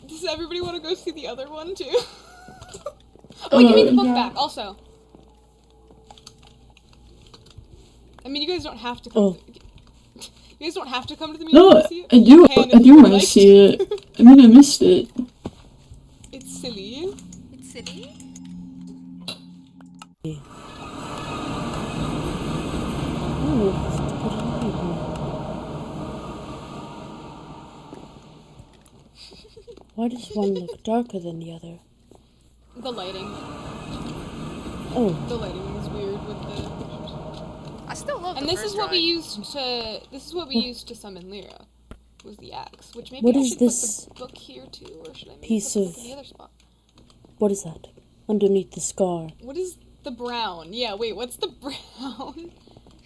[SPEAKER 3] does everybody want to go see the other one too? Oh, give me the book
[SPEAKER 5] yeah.
[SPEAKER 3] back. Also, I mean, you guys don't have to come.
[SPEAKER 4] Oh.
[SPEAKER 3] You guys don't have to come to the museum
[SPEAKER 2] No,
[SPEAKER 3] to see it.
[SPEAKER 2] I do.
[SPEAKER 3] You can if
[SPEAKER 2] I
[SPEAKER 3] you
[SPEAKER 2] do
[SPEAKER 3] would
[SPEAKER 2] want to
[SPEAKER 3] like
[SPEAKER 2] see it. I mean, I missed it.
[SPEAKER 3] It's silly.
[SPEAKER 1] It's silly.
[SPEAKER 4] Ooh, why does one look darker than the other?
[SPEAKER 3] The lighting.
[SPEAKER 4] Oh,
[SPEAKER 3] The lighting is weird with the pictures.
[SPEAKER 1] I still love
[SPEAKER 3] And
[SPEAKER 1] the
[SPEAKER 3] this
[SPEAKER 1] first
[SPEAKER 3] is what we
[SPEAKER 1] drawing.
[SPEAKER 3] used to. This is what we used to summon Lyra. Was the axe? Which maybe
[SPEAKER 4] What
[SPEAKER 3] I
[SPEAKER 4] is
[SPEAKER 3] should
[SPEAKER 4] this
[SPEAKER 3] put the book here too, or should I maybe
[SPEAKER 4] piece
[SPEAKER 3] put the book
[SPEAKER 4] of-
[SPEAKER 3] in the other spot?
[SPEAKER 4] what is that? Underneath the scar.
[SPEAKER 3] What is the brown? Yeah, wait, what's the brown?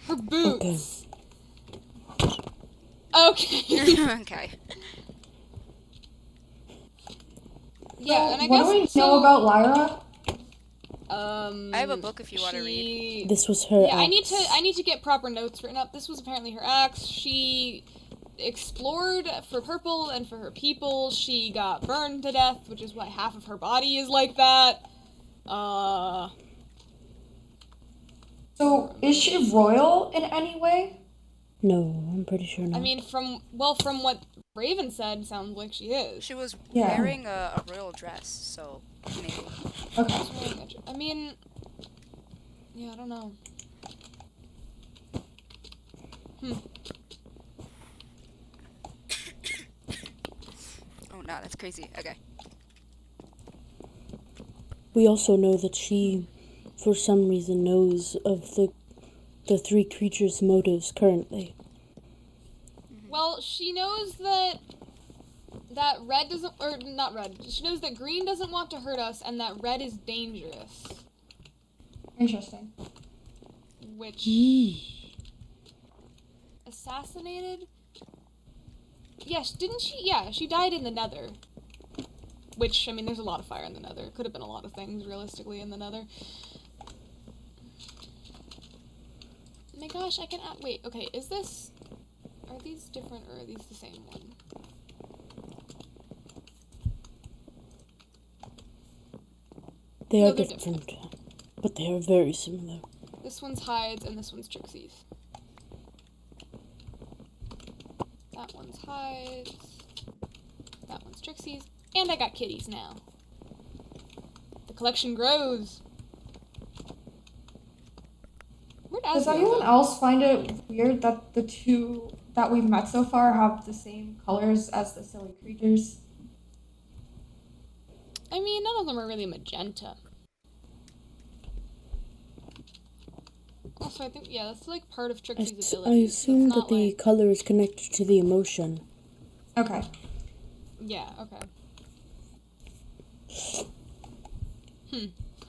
[SPEAKER 3] Her boots. Okay.
[SPEAKER 1] Okay.
[SPEAKER 3] Yeah, and I
[SPEAKER 5] what
[SPEAKER 3] guess
[SPEAKER 5] do we
[SPEAKER 3] so,
[SPEAKER 5] know about Lyra?
[SPEAKER 1] I have a book if you want to read.
[SPEAKER 3] she-
[SPEAKER 4] This was her
[SPEAKER 3] Yeah, I need
[SPEAKER 4] axe.
[SPEAKER 3] to get proper notes written up. This was apparently her axe. She explored for purple and for her people. She got burned to death, which is why half of her body is like that.
[SPEAKER 5] So, is she royal in any way?
[SPEAKER 4] No, I'm pretty sure not.
[SPEAKER 3] I mean, from what Raven said, sounds like she is.
[SPEAKER 1] She was
[SPEAKER 5] Yeah.
[SPEAKER 1] wearing a royal dress, so maybe.
[SPEAKER 5] Okay.
[SPEAKER 3] I mean, yeah, I don't know.
[SPEAKER 1] Oh no, that's crazy. Okay.
[SPEAKER 4] we also know that she, for some reason, knows of the three creatures' motives currently.
[SPEAKER 3] Well, she knows that red doesn't, or not red. She knows that green doesn't want to hurt us, and that red is dangerous.
[SPEAKER 5] Interesting.
[SPEAKER 3] Which assassinated? Yes, didn't she? Yeah, she died in the Nether. Which, I mean, there's a lot of fire in the Nether. It could have been a lot of things, realistically, in the Nether. Oh my gosh, I can add. Wait, okay, is this. Are these different or are these the same one?
[SPEAKER 4] They
[SPEAKER 3] No,
[SPEAKER 4] are
[SPEAKER 3] they're
[SPEAKER 4] different, but they are very similar.
[SPEAKER 3] This one's Hides and this one's Trixie's. That one's Hides. That one's Trixie's. And I got kitties now. The collection grows. Where'd
[SPEAKER 5] Does
[SPEAKER 3] Asriel
[SPEAKER 5] anyone
[SPEAKER 3] go?
[SPEAKER 5] else find it weird that the two that we've met so far have the same colors as the silly creatures?
[SPEAKER 3] I mean, none of them are really magenta. Also, I think, yeah, that's like part of Trixie's
[SPEAKER 4] I
[SPEAKER 3] ability.
[SPEAKER 4] assume that the color is connected to the emotion.
[SPEAKER 5] Okay.
[SPEAKER 3] Yeah, okay.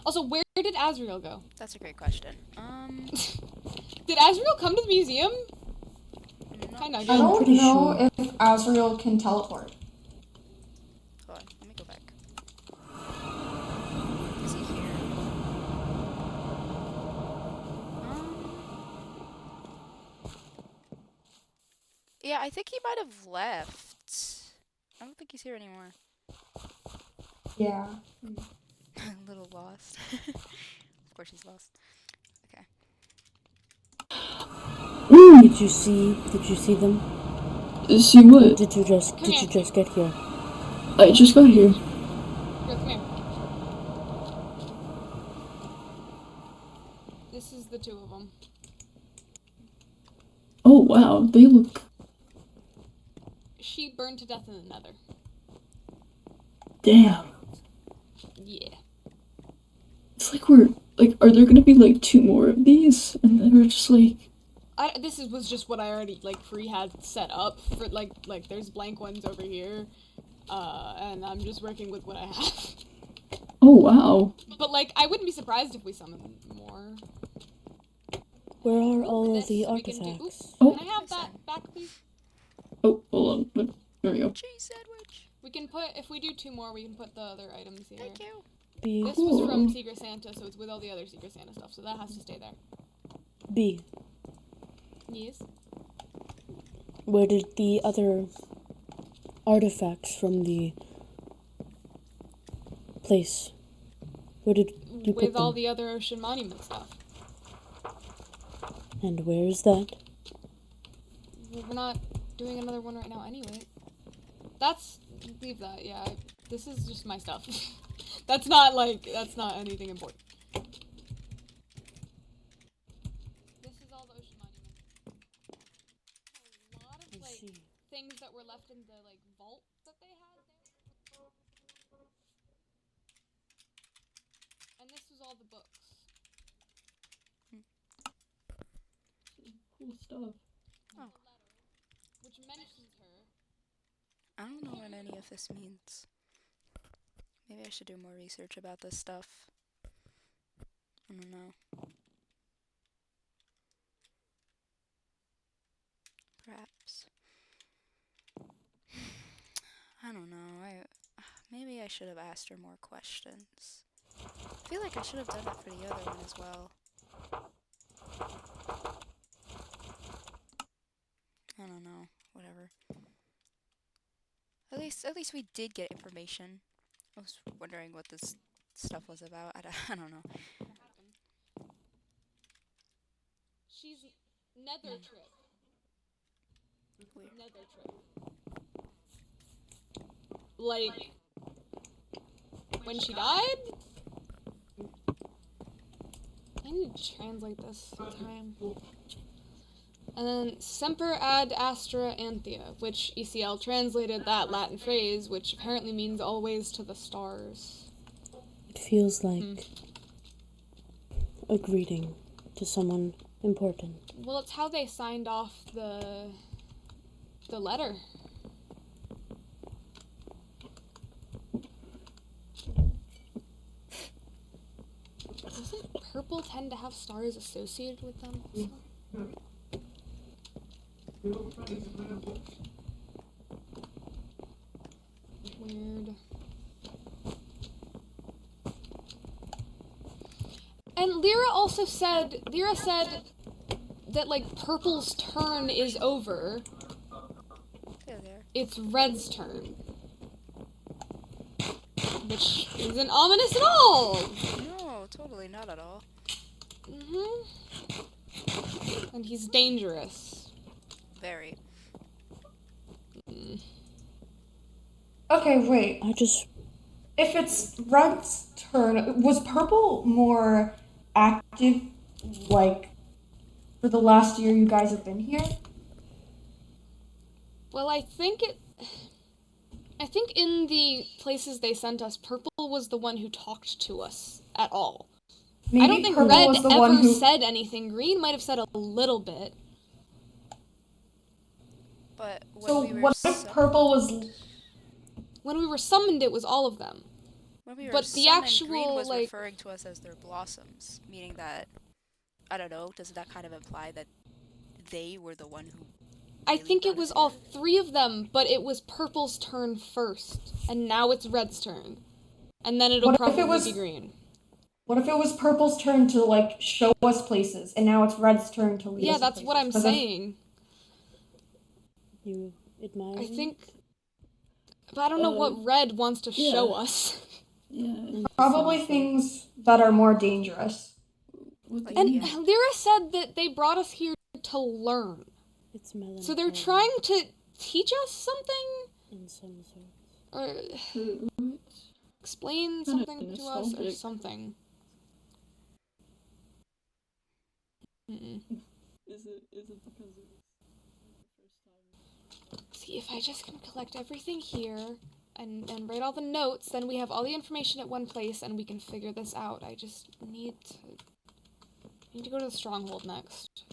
[SPEAKER 3] Also, where did Asriel go?
[SPEAKER 1] That's a great question.
[SPEAKER 3] Did Asriel come to the museum?
[SPEAKER 1] No.
[SPEAKER 3] Kinda.
[SPEAKER 5] I
[SPEAKER 4] I'm
[SPEAKER 5] don't
[SPEAKER 4] pretty
[SPEAKER 5] know
[SPEAKER 4] sure.
[SPEAKER 5] if Azrael can teleport.
[SPEAKER 1] Hold on, let me go back. Is he here? Yeah, I think he might have left. I don't think he's here anymore.
[SPEAKER 5] Yeah.
[SPEAKER 1] A little lost. Of course he's lost. Okay.
[SPEAKER 4] Did you see them?
[SPEAKER 2] See what?
[SPEAKER 4] Did you just get here?
[SPEAKER 2] I just got here.
[SPEAKER 3] Here, come here. This is the two of them.
[SPEAKER 2] Oh wow, they look.
[SPEAKER 3] She burned to death in the nether.
[SPEAKER 2] Damn.
[SPEAKER 3] Yeah.
[SPEAKER 2] It's like we're like, are there gonna be like 2 more of these? And then we're just like,
[SPEAKER 3] Was just what I already like had set up for like there's blank ones over here, and I'm just working with what I have.
[SPEAKER 2] oh wow.
[SPEAKER 3] But like I wouldn't be surprised if we summon more.
[SPEAKER 4] Where are all
[SPEAKER 3] This
[SPEAKER 4] of the
[SPEAKER 3] we can do-
[SPEAKER 4] artifacts?
[SPEAKER 2] Oh.
[SPEAKER 3] Can I have that back, please?
[SPEAKER 2] Oh, hold on. There we go.
[SPEAKER 1] Cheese sandwich.
[SPEAKER 3] We can put if we do 2 more, we can put the other items here.
[SPEAKER 1] Thank you.
[SPEAKER 4] B.
[SPEAKER 3] This was from Secret Santa, so it's with all the other Secret Santa stuff, so that has to stay there.
[SPEAKER 4] B.
[SPEAKER 3] Yes.
[SPEAKER 4] Where did the other artifacts from the place? Where did you put
[SPEAKER 3] With all
[SPEAKER 4] them?
[SPEAKER 3] the other Ocean Monument stuff.
[SPEAKER 4] And where is that?
[SPEAKER 3] Well, we're not doing another one right now anyway. That's leave that, yeah. This is just my stuff. that's not anything important. This is all the Ocean Monument. A lot of
[SPEAKER 4] I see.
[SPEAKER 3] things that were left in the vault that they had there. And this was all the books.
[SPEAKER 2] Cool stuff.
[SPEAKER 1] Oh.
[SPEAKER 3] Which mentions her.
[SPEAKER 1] I don't know what any of this means. Maybe I should do more research about this stuff. I don't know. Perhaps. I don't know. Maybe I should have asked her more questions. I feel like I should have done that for the other one as well. I don't know. Whatever. At least we did get information. I was wondering what this stuff was about. I don't know.
[SPEAKER 3] She's nether trip.
[SPEAKER 1] Weird.
[SPEAKER 3] Nether trip. Like when she died? I need to translate this time. And then Semper ad astra anthea, which ECL translated that Latin phrase, which apparently means always to the stars.
[SPEAKER 4] It feels like a greeting to someone important.
[SPEAKER 3] Well, it's how they signed off the letter. Doesn't purple tend to have stars associated with them also? Weird. And Lyra said that purple's turn is over.
[SPEAKER 1] There.
[SPEAKER 3] It's red's turn. Which isn't ominous at all.
[SPEAKER 1] No, totally not at all.
[SPEAKER 3] And he's dangerous.
[SPEAKER 1] Very.
[SPEAKER 5] Okay, wait. If it's Red's turn, was Purple more active, for the last year you guys have been here?
[SPEAKER 3] Well, I think in the places they sent us, Purple was the one who talked to us at all.
[SPEAKER 5] Maybe
[SPEAKER 3] I don't think
[SPEAKER 5] Purple
[SPEAKER 3] Red
[SPEAKER 5] was the one
[SPEAKER 3] ever
[SPEAKER 5] who...
[SPEAKER 3] said anything. Green might have said a little bit.
[SPEAKER 1] But when
[SPEAKER 5] So
[SPEAKER 1] we were
[SPEAKER 5] what if Purple was...
[SPEAKER 3] When we were summoned, it was all of them.
[SPEAKER 1] when we were
[SPEAKER 3] but the
[SPEAKER 1] summoned,
[SPEAKER 3] actual,
[SPEAKER 1] Green was
[SPEAKER 3] like-
[SPEAKER 1] referring to us as their blossoms, meaning that I don't know. Does that kind of imply that they were the one who?
[SPEAKER 3] I
[SPEAKER 1] really
[SPEAKER 3] think
[SPEAKER 1] got
[SPEAKER 3] it was
[SPEAKER 1] us
[SPEAKER 3] all
[SPEAKER 1] here?
[SPEAKER 3] 3 of them, but it was Purple's turn first, and now it's Red's turn. And then it'll
[SPEAKER 5] What if it
[SPEAKER 3] probably
[SPEAKER 5] was-
[SPEAKER 3] be Green.
[SPEAKER 5] What if it was Purple's turn to, show us places, and now it's Red's turn to lead us
[SPEAKER 3] Yeah,
[SPEAKER 5] to
[SPEAKER 3] that's what I'm
[SPEAKER 5] places? 'Cause if-
[SPEAKER 3] saying.
[SPEAKER 4] You admire
[SPEAKER 3] I
[SPEAKER 4] me?
[SPEAKER 3] think... But I don't know what Red wants to
[SPEAKER 2] yeah.
[SPEAKER 3] show us.
[SPEAKER 2] Yeah.
[SPEAKER 5] Probably things that are more dangerous.
[SPEAKER 2] What the-
[SPEAKER 3] And
[SPEAKER 1] Yeah.
[SPEAKER 3] Lyra said that they brought us here to learn.
[SPEAKER 4] It's melancholy.
[SPEAKER 3] So they're trying to teach us something?
[SPEAKER 4] In some sorts.
[SPEAKER 3] Or explain
[SPEAKER 2] Kinda
[SPEAKER 3] something to us or
[SPEAKER 2] nostalgic.
[SPEAKER 3] something. Mm-mm.
[SPEAKER 2] Is it because it's the first time?
[SPEAKER 3] See, if I just can collect everything here and write all the notes, then we have all the information at one place and we can figure this out. I just need to go to the stronghold next.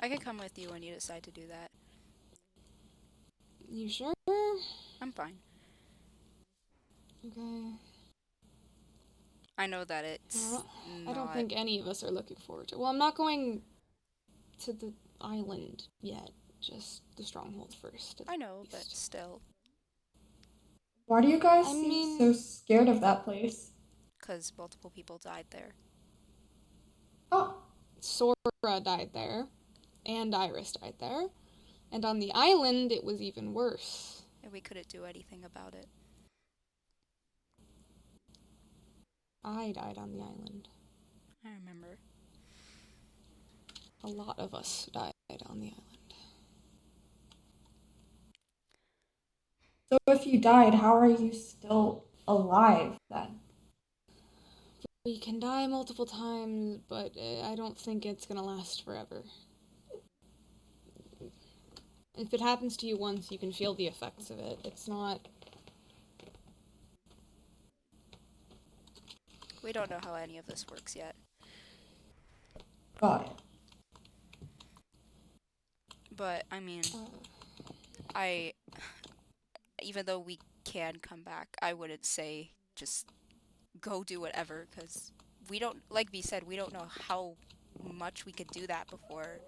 [SPEAKER 1] I could come with you when you decide to do that.
[SPEAKER 3] You sure?
[SPEAKER 1] I'm fine.
[SPEAKER 3] Okay.
[SPEAKER 1] I know that it's
[SPEAKER 3] I don't think any of us are looking forward to. Well, I'm not going to the island yet. Just the stronghold first. at
[SPEAKER 1] I know,
[SPEAKER 3] least.
[SPEAKER 1] but still.
[SPEAKER 5] Why do you guys
[SPEAKER 3] I
[SPEAKER 5] seem
[SPEAKER 3] mean-
[SPEAKER 5] so scared of that place?
[SPEAKER 1] Because multiple people died there.
[SPEAKER 5] Oh,
[SPEAKER 3] Sora died there, and Iris died there, and on the island it was even worse.
[SPEAKER 1] And we couldn't do anything about it.
[SPEAKER 3] I died on the island.
[SPEAKER 1] I remember.
[SPEAKER 3] A lot of us died on the island.
[SPEAKER 5] so if you died, how are you still alive then?
[SPEAKER 3] We can die multiple times, but I don't think it's gonna last forever. If it happens to you once, you can feel the effects of it. It's not...
[SPEAKER 1] We don't know how any of this works yet.
[SPEAKER 5] Got it.
[SPEAKER 1] But, I mean, even though we can come back, I wouldn't say just go do whatever, because we don't, like V said, we don't know how much we could do that before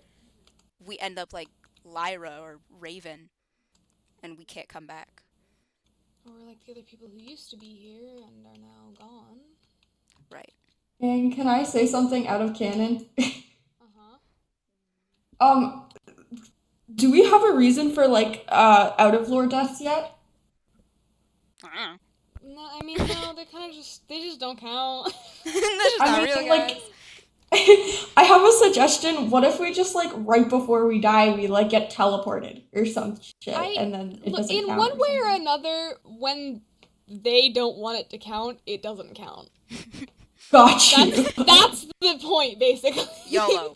[SPEAKER 1] we end up like Lyra or Raven, and we can't come back.
[SPEAKER 3] Or like the other people who used to be here and are now gone.
[SPEAKER 1] Right.
[SPEAKER 5] And can I say something out of canon?
[SPEAKER 3] Uh-huh.
[SPEAKER 5] Do we have a reason for like out of lore deaths yet?
[SPEAKER 3] No, I mean, no, they just don't count.
[SPEAKER 1] That's just
[SPEAKER 5] I
[SPEAKER 1] not
[SPEAKER 5] mean,
[SPEAKER 1] real,
[SPEAKER 5] like,
[SPEAKER 1] guys.
[SPEAKER 5] I have a suggestion. What if we just like right before we die, we like get teleported or some shit, and then it doesn't
[SPEAKER 3] In
[SPEAKER 5] count
[SPEAKER 3] one
[SPEAKER 5] or
[SPEAKER 3] way or
[SPEAKER 5] something?
[SPEAKER 3] another, when they don't want it to count, it doesn't count.
[SPEAKER 5] Got you.
[SPEAKER 3] That's the point, basically.
[SPEAKER 1] YOLO.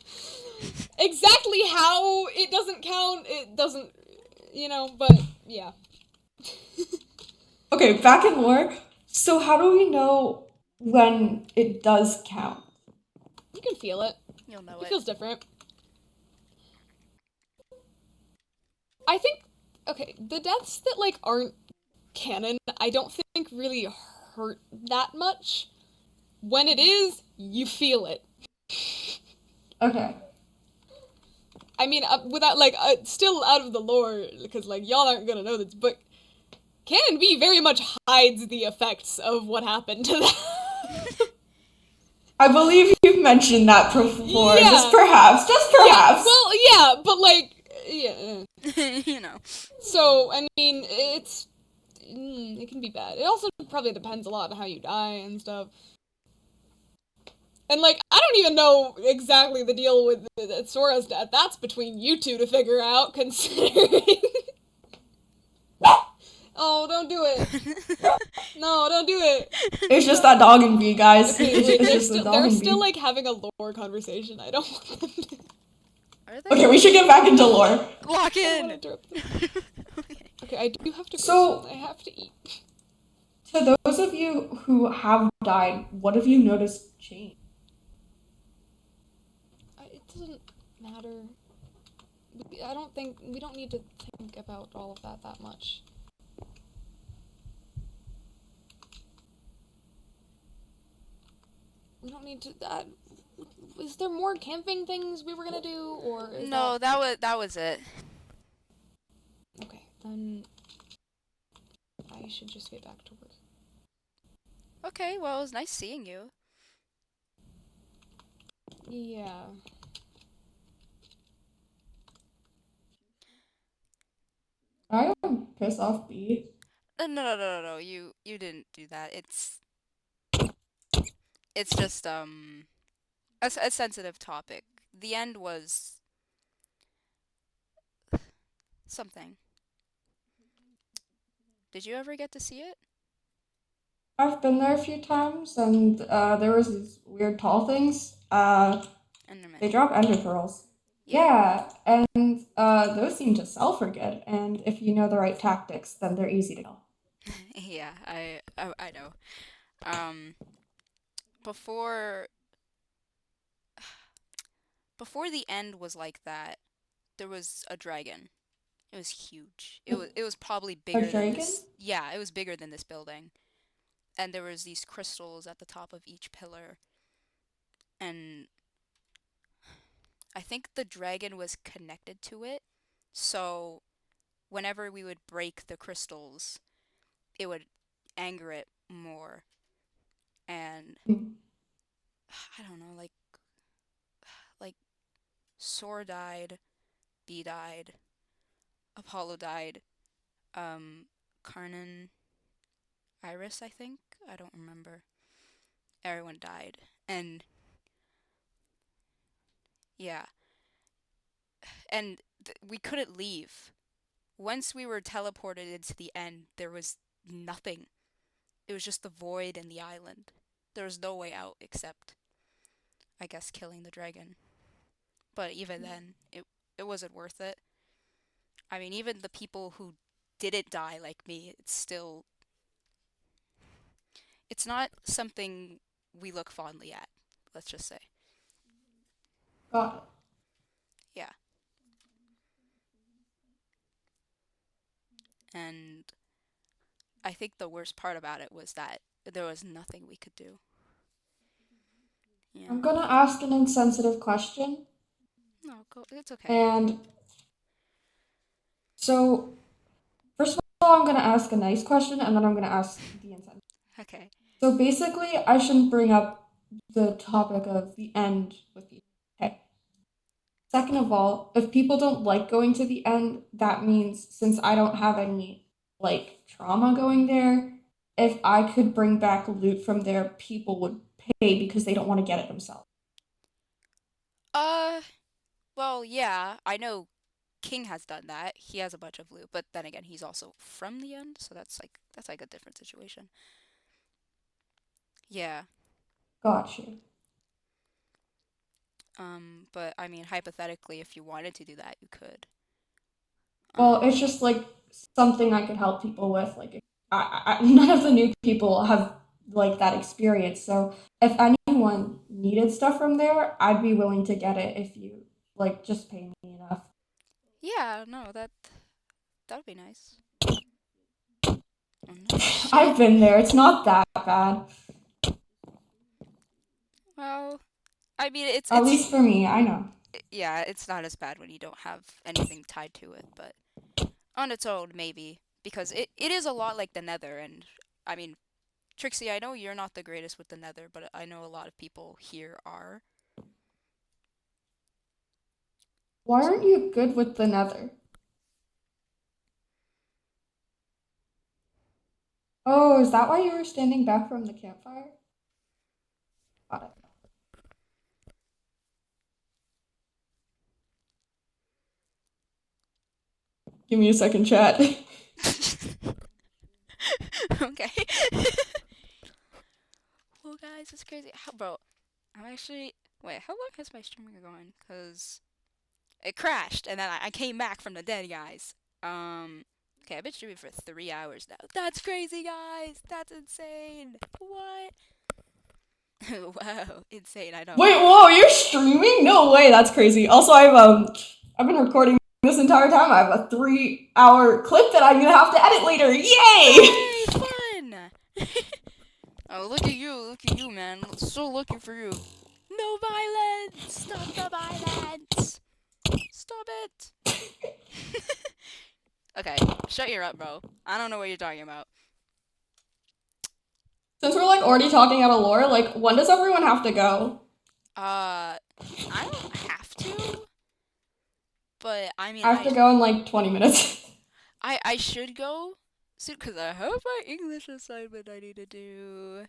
[SPEAKER 3] Exactly how it doesn't count, it doesn't, but yeah.
[SPEAKER 5] Okay, back in lore. So how do we know when it does count?
[SPEAKER 3] You can feel it.
[SPEAKER 1] You'll know
[SPEAKER 3] It
[SPEAKER 1] it.
[SPEAKER 3] feels different. I think, okay, the deaths that, like, aren't canon, I don't think really hurt that much. When it is, you feel it.
[SPEAKER 5] Okay.
[SPEAKER 3] I mean, without, like, still out of the lore, because, like, y'all aren't gonna know this, but Canon B very much hides the effects of what happened to them.
[SPEAKER 5] I believe you've mentioned that before.
[SPEAKER 3] Yeah.
[SPEAKER 5] Just perhaps.
[SPEAKER 3] Yeah, well, yeah, but, like, yeah.
[SPEAKER 1] You know.
[SPEAKER 3] So, I mean, it can be bad. It also probably depends a lot on how you die and stuff. And, like, I don't even know exactly the deal with Sora's death. That's between you two to figure out, considering... Oh, don't do it. No, don't do it.
[SPEAKER 5] It's just that dog and bee, guys.
[SPEAKER 3] Okay,
[SPEAKER 5] It's
[SPEAKER 3] wait,
[SPEAKER 5] just the dog
[SPEAKER 3] they're
[SPEAKER 5] and
[SPEAKER 3] still,
[SPEAKER 5] bee.
[SPEAKER 3] like, having a lore conversation. I don't want them to...
[SPEAKER 1] Are they?
[SPEAKER 5] Okay, we should get back into lore.
[SPEAKER 1] Lock
[SPEAKER 3] I don't
[SPEAKER 1] in!
[SPEAKER 3] wanna interrupt them.
[SPEAKER 1] Okay.
[SPEAKER 3] Okay, I do have to go
[SPEAKER 5] So-
[SPEAKER 3] soon. I have to eat.
[SPEAKER 5] To those of you who have died, what have you noticed change?
[SPEAKER 3] It doesn't matter. I don't think... We don't need to think about all of that much. We don't need to... is there more camping things we were gonna do, or is
[SPEAKER 1] No, that was it.
[SPEAKER 3] Okay, then... I should just get back to work.
[SPEAKER 1] Okay, well, it was nice seeing you.
[SPEAKER 3] Yeah.
[SPEAKER 5] I don't piss off bee.
[SPEAKER 1] No, you didn't do that. It's just, a sensitive topic. The end was something. Did you ever get to see it?
[SPEAKER 5] I've been there a few times, and there was these weird tall things.
[SPEAKER 1] Enderman.
[SPEAKER 5] They drop ender pearls. Yeah, and those seem to sell for good. And if you know the right tactics, then they're easy to kill.
[SPEAKER 1] Yeah, I know. Before the end was like that, there was a dragon. It was huge. It was probably bigger than
[SPEAKER 5] dragon?
[SPEAKER 1] this. Yeah, it was bigger than this building. And there was these crystals at the top of each pillar. And I think the dragon was connected to it. So whenever we would break the crystals, it would anger it more. And
[SPEAKER 5] Hmm.
[SPEAKER 1] I don't know, like Sor died, B died, Apollo died, Karnan, Iris, I think. I don't remember. Everyone died. And yeah. And we couldn't leave. Once we were teleported into the end, there was nothing. It was just the void and the island. There was no way out except, I guess, killing the dragon. But even then, it wasn't worth it. I mean, even the people who didn't die like me, it's not something we look fondly at, let's just say.
[SPEAKER 5] Got it.
[SPEAKER 1] Yeah. And I think the worst part about it was that there was nothing we could do. Yeah.
[SPEAKER 5] I'm gonna ask an insensitive question.
[SPEAKER 1] No, it's okay.
[SPEAKER 5] And so, first of all, I'm gonna ask a nice question, and then I'm gonna ask the insensitive.
[SPEAKER 1] Okay.
[SPEAKER 5] So basically, I shouldn't bring up the topic of the end with people. Okay. Second of all, if people don't like going to the end, that means since I don't have any like trauma going there, if I could bring back loot from there, people would pay because they don't want to get it themselves.
[SPEAKER 1] Well, yeah, I know King has done that. He has a bunch of loot, but then again, he's also from the end, so that's like a different situation. Yeah.
[SPEAKER 5] Got you.
[SPEAKER 1] But I mean, hypothetically, if you wanted to do that, you could.
[SPEAKER 5] Well, it's just like something I could help people with. Like, none of the new people have like that experience. So if anyone needed stuff from there, I'd be willing to get it if you like just pay me enough.
[SPEAKER 1] Yeah, no, that would be nice. Oh, no shit.
[SPEAKER 5] I've been there. It's not that bad.
[SPEAKER 1] Well, I mean, it's
[SPEAKER 5] At least for me, I know.
[SPEAKER 1] yeah, it's not as bad when you don't have anything tied to it, but on its own, maybe. Because it is a lot like the Nether, and I mean, Trixie, I know you're not the greatest with the Nether, but I know a lot of people here are.
[SPEAKER 5] Why aren't you good with the Nether? Oh, is that why you were standing back from the campfire? Got it. Give me a second, chat.
[SPEAKER 1] Okay. Well, guys, it's crazy. Bro, I'm actually. Wait, how long has my stream been going? Because it crashed, and then I came back from the dead, guys. Okay, I've been streaming for 3 hours now. That's crazy, guys. That's insane. What? Wow, insane. I know.
[SPEAKER 5] Wait, whoa, you're streaming? No way, that's crazy. Also, I've been recording this entire time. I have a 3-hour clip that I'm gonna have to edit later. Yay!
[SPEAKER 1] Yay, fun! Oh, look at you, man. So lucky for you. No violence! Stop the violence! Stop it! Okay, shut your up, bro. I don't know what you're talking about.
[SPEAKER 5] Since we're like already talking out of lore, like when does everyone have to go?
[SPEAKER 1] I don't have to, but I mean,
[SPEAKER 5] I have to go in like 20 minutes.
[SPEAKER 1] I should go soon because I have my English assignment I need to do,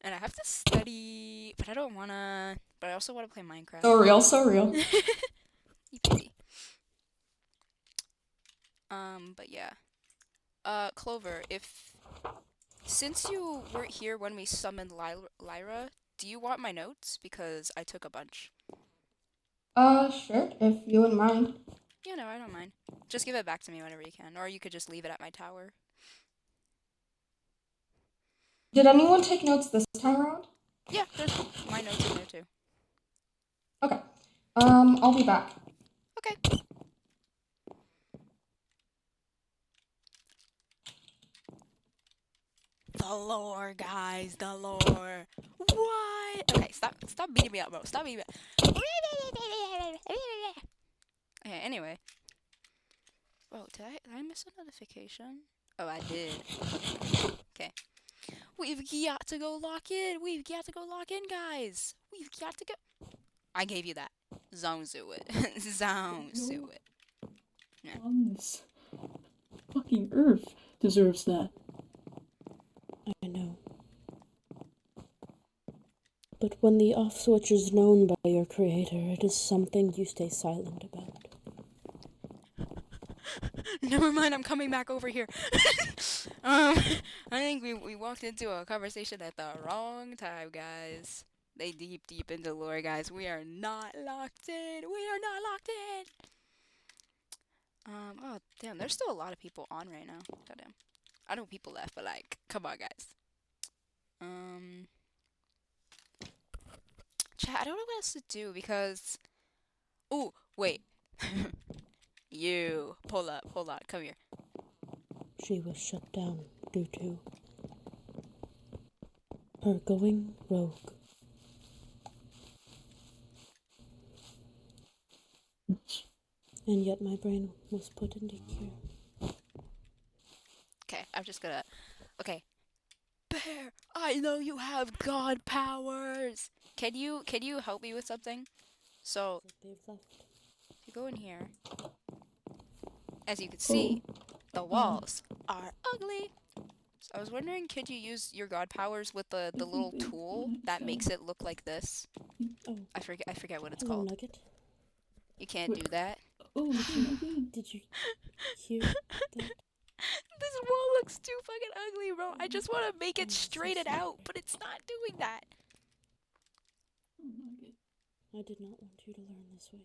[SPEAKER 1] and I have to study, but I don't wanna. But I also want to play Minecraft.
[SPEAKER 5] So real, so real.
[SPEAKER 1] Yippee. But yeah. Clover, since you weren't here when we summoned Lyra, do you want my notes? Because I took a bunch.
[SPEAKER 5] Sure, if you wouldn't mind.
[SPEAKER 1] Yeah, no, I don't mind. Just give it back to me whenever you can, or you could just leave it at my tower.
[SPEAKER 5] Did anyone take notes this time around?
[SPEAKER 1] Yeah, there's my notes in there too.
[SPEAKER 5] Okay. I'll be back.
[SPEAKER 1] Okay. The lore, guys, the lore. What? Okay, stop beating me up, bro. Stop beating me up. Okay, anyway. Oh, did I miss a notification? Oh, I did. Okay. We've got to go lock in. We've got to go lock in, guys. We've got to go. I gave you that. Zone to it. Zone to it.
[SPEAKER 2] On this fucking earth deserves that.
[SPEAKER 4] I know. But when the off switch is known by your creator, it is something you stay silent about.
[SPEAKER 1] Never mind, I'm coming back over here. I think we walked into a conversation at the wrong time, guys. They deep into lore, guys. We are not locked in. We are not locked in. Oh damn, there's still a lot of people on right now. Goddamn. I know people left, but like, come on, guys. Chat, I don't know what else to do because. Oh wait. You pull up, hold on, come here.
[SPEAKER 4] She was shut down due to her going rogue. And yet my brain was put into cure.
[SPEAKER 1] Okay, I'm just gonna. Okay. Bear, I know you have god powers. Can you help me with something? So
[SPEAKER 4] They've left.
[SPEAKER 1] if you go in here, as you can see, the walls are ugly. So I was wondering, could you use your god powers with the little tool that makes it look like this?
[SPEAKER 4] Oh,
[SPEAKER 1] I forget what it's
[SPEAKER 4] hello,
[SPEAKER 1] called.
[SPEAKER 4] Nugget.
[SPEAKER 1] You can't do that.
[SPEAKER 2] Oh, it's not good.
[SPEAKER 4] Did you hear that?
[SPEAKER 1] This wall looks too fucking ugly, bro. I just want to make it straighten out, but it's not doing that.
[SPEAKER 2] Oh, not good.
[SPEAKER 4] I did not want you to learn this way.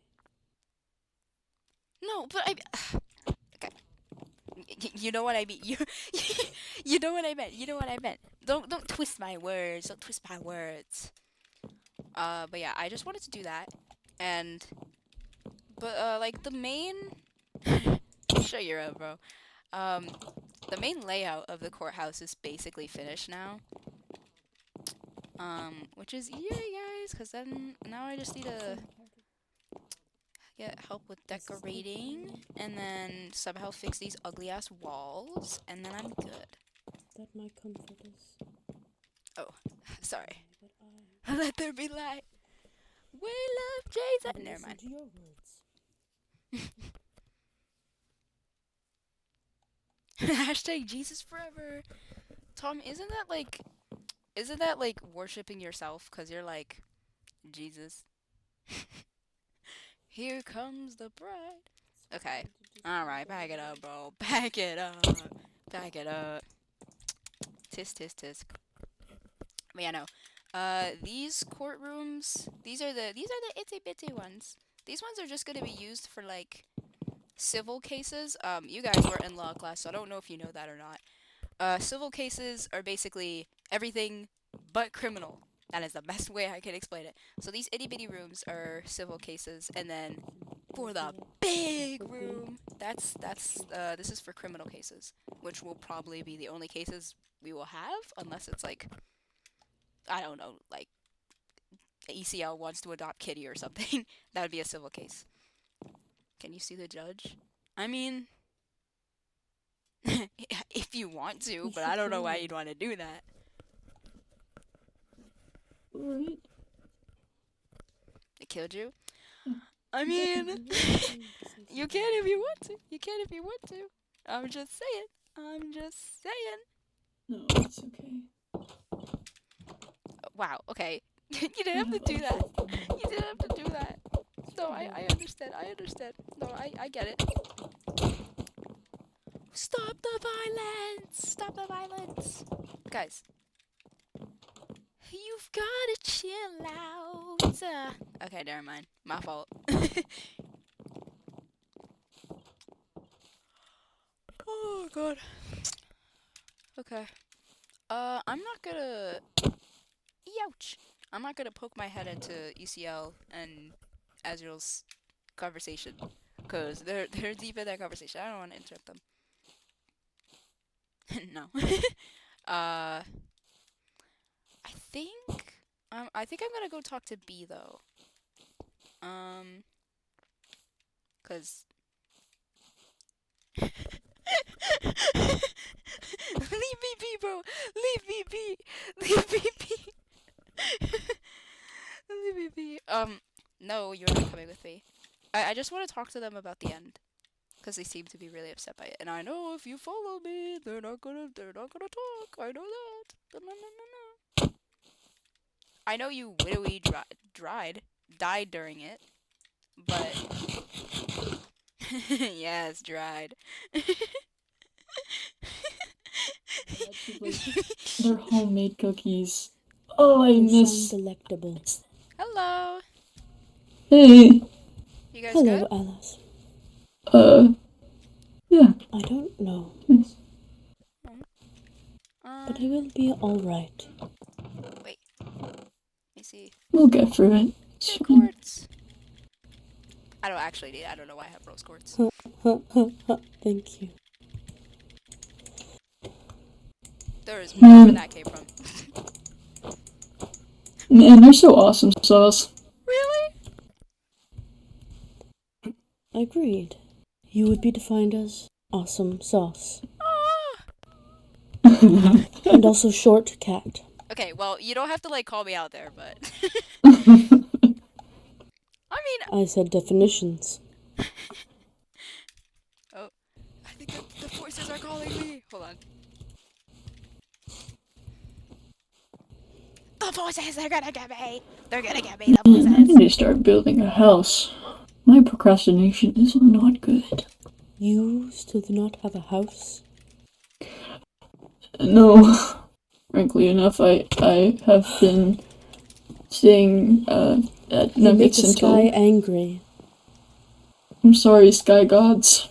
[SPEAKER 1] No, but I. Okay. You know what I mean. You know what I meant. You know what I meant. Don't twist my words. Don't twist my words. But yeah, I just wanted to do that, but like the main. Shut your up, bro. The main layout of the courthouse is basically finished now. Which is yay, guys, because then now I just need to get help with decorating, and then somehow fix these ugly ass walls, and then I'm good.
[SPEAKER 4] That my comfort is.
[SPEAKER 1] Oh, sorry.
[SPEAKER 4] But I
[SPEAKER 1] Let there be light. We love Jesus. Never
[SPEAKER 4] listen
[SPEAKER 1] mind.
[SPEAKER 4] to your words.
[SPEAKER 1] Hashtag Jesus forever. Tom, isn't that like worshiping yourself? Cause you're like, Jesus. Here comes the bride. Okay. Alright, back it up, bro. Back it up. Back it up. Tisk, tisk, tisk. But yeah, no. These courtrooms, these are the itty bitty ones. These ones are just gonna be used for like civil cases. You guys were in law class, so I don't know if you know that or not. Civil cases are basically everything but criminal. That is the best way I can explain it. So these itty bitty rooms are civil cases, and then for the big room, this is for criminal cases, which will probably be the only cases we will have, unless it's like, I don't know, like ECL wants to adopt Kitty or something. That would be a civil case. Can you see the judge? I mean, if you want to, but I don't know why you'd want to do that.
[SPEAKER 2] Alright.
[SPEAKER 1] It killed you? I mean, you can if you want to. You can if you want to. I'm just saying. I'm just saying.
[SPEAKER 2] No, it's okay.
[SPEAKER 1] Wow, okay. You didn't have to do that. You didn't have to do that. No, I understand. I understand. No, I get it. Stop the violence! Stop the violence! Guys. You've gotta chill out. Okay, never mind. My fault. Oh god. Okay. I'm not gonna. Ouch! I'm not gonna poke my head into ECL and Azriel's conversation, cause they're deep in that conversation. I don't want to interrupt them. No. I think I think I'm gonna go talk to B though. Cause leave me be, bro. Leave me be. Leave me be. Leave me be. No, you're not coming with me. I just want to talk to them about the end, cause they seem to be really upset by it. And I know if you follow me, they're not gonna talk. I know that. No. I know you widowy died during it, but yes, dried.
[SPEAKER 2] They're homemade cookies. Oh, I
[SPEAKER 4] They
[SPEAKER 2] miss.
[SPEAKER 4] sound delectable.
[SPEAKER 1] Hello,
[SPEAKER 2] Hey,
[SPEAKER 1] you guys
[SPEAKER 4] Hello,
[SPEAKER 1] good?
[SPEAKER 4] Alice.
[SPEAKER 2] Yeah.
[SPEAKER 4] I don't know,
[SPEAKER 2] Nice.
[SPEAKER 4] but I will be alright.
[SPEAKER 1] Wait. Let me see.
[SPEAKER 2] We'll get through it. It's
[SPEAKER 1] Rose
[SPEAKER 2] fine.
[SPEAKER 1] quartz. I don't actually need. I don't know why I have rose quartz.
[SPEAKER 4] Thank you.
[SPEAKER 1] There is more where that came from.
[SPEAKER 2] Man, they're so awesome sauce.
[SPEAKER 1] Really?
[SPEAKER 4] Agreed. You would be defined as awesome sauce.
[SPEAKER 1] Ah!
[SPEAKER 4] And also short cat.
[SPEAKER 1] Okay, well, you don't have to like call me out there, but I mean,
[SPEAKER 4] I said definitions.
[SPEAKER 1] oh, I think the voices are calling me. Hold on. The voices, they're gonna get me. They're gonna get me. The
[SPEAKER 2] I
[SPEAKER 1] voices.
[SPEAKER 2] need to start building a house. My procrastination is not good.
[SPEAKER 4] You still do not have a house?
[SPEAKER 2] No. Frankly enough, I have been staying at
[SPEAKER 4] You make
[SPEAKER 2] Nuggets
[SPEAKER 4] the
[SPEAKER 2] until.
[SPEAKER 4] sky angry.
[SPEAKER 2] I'm sorry, sky gods.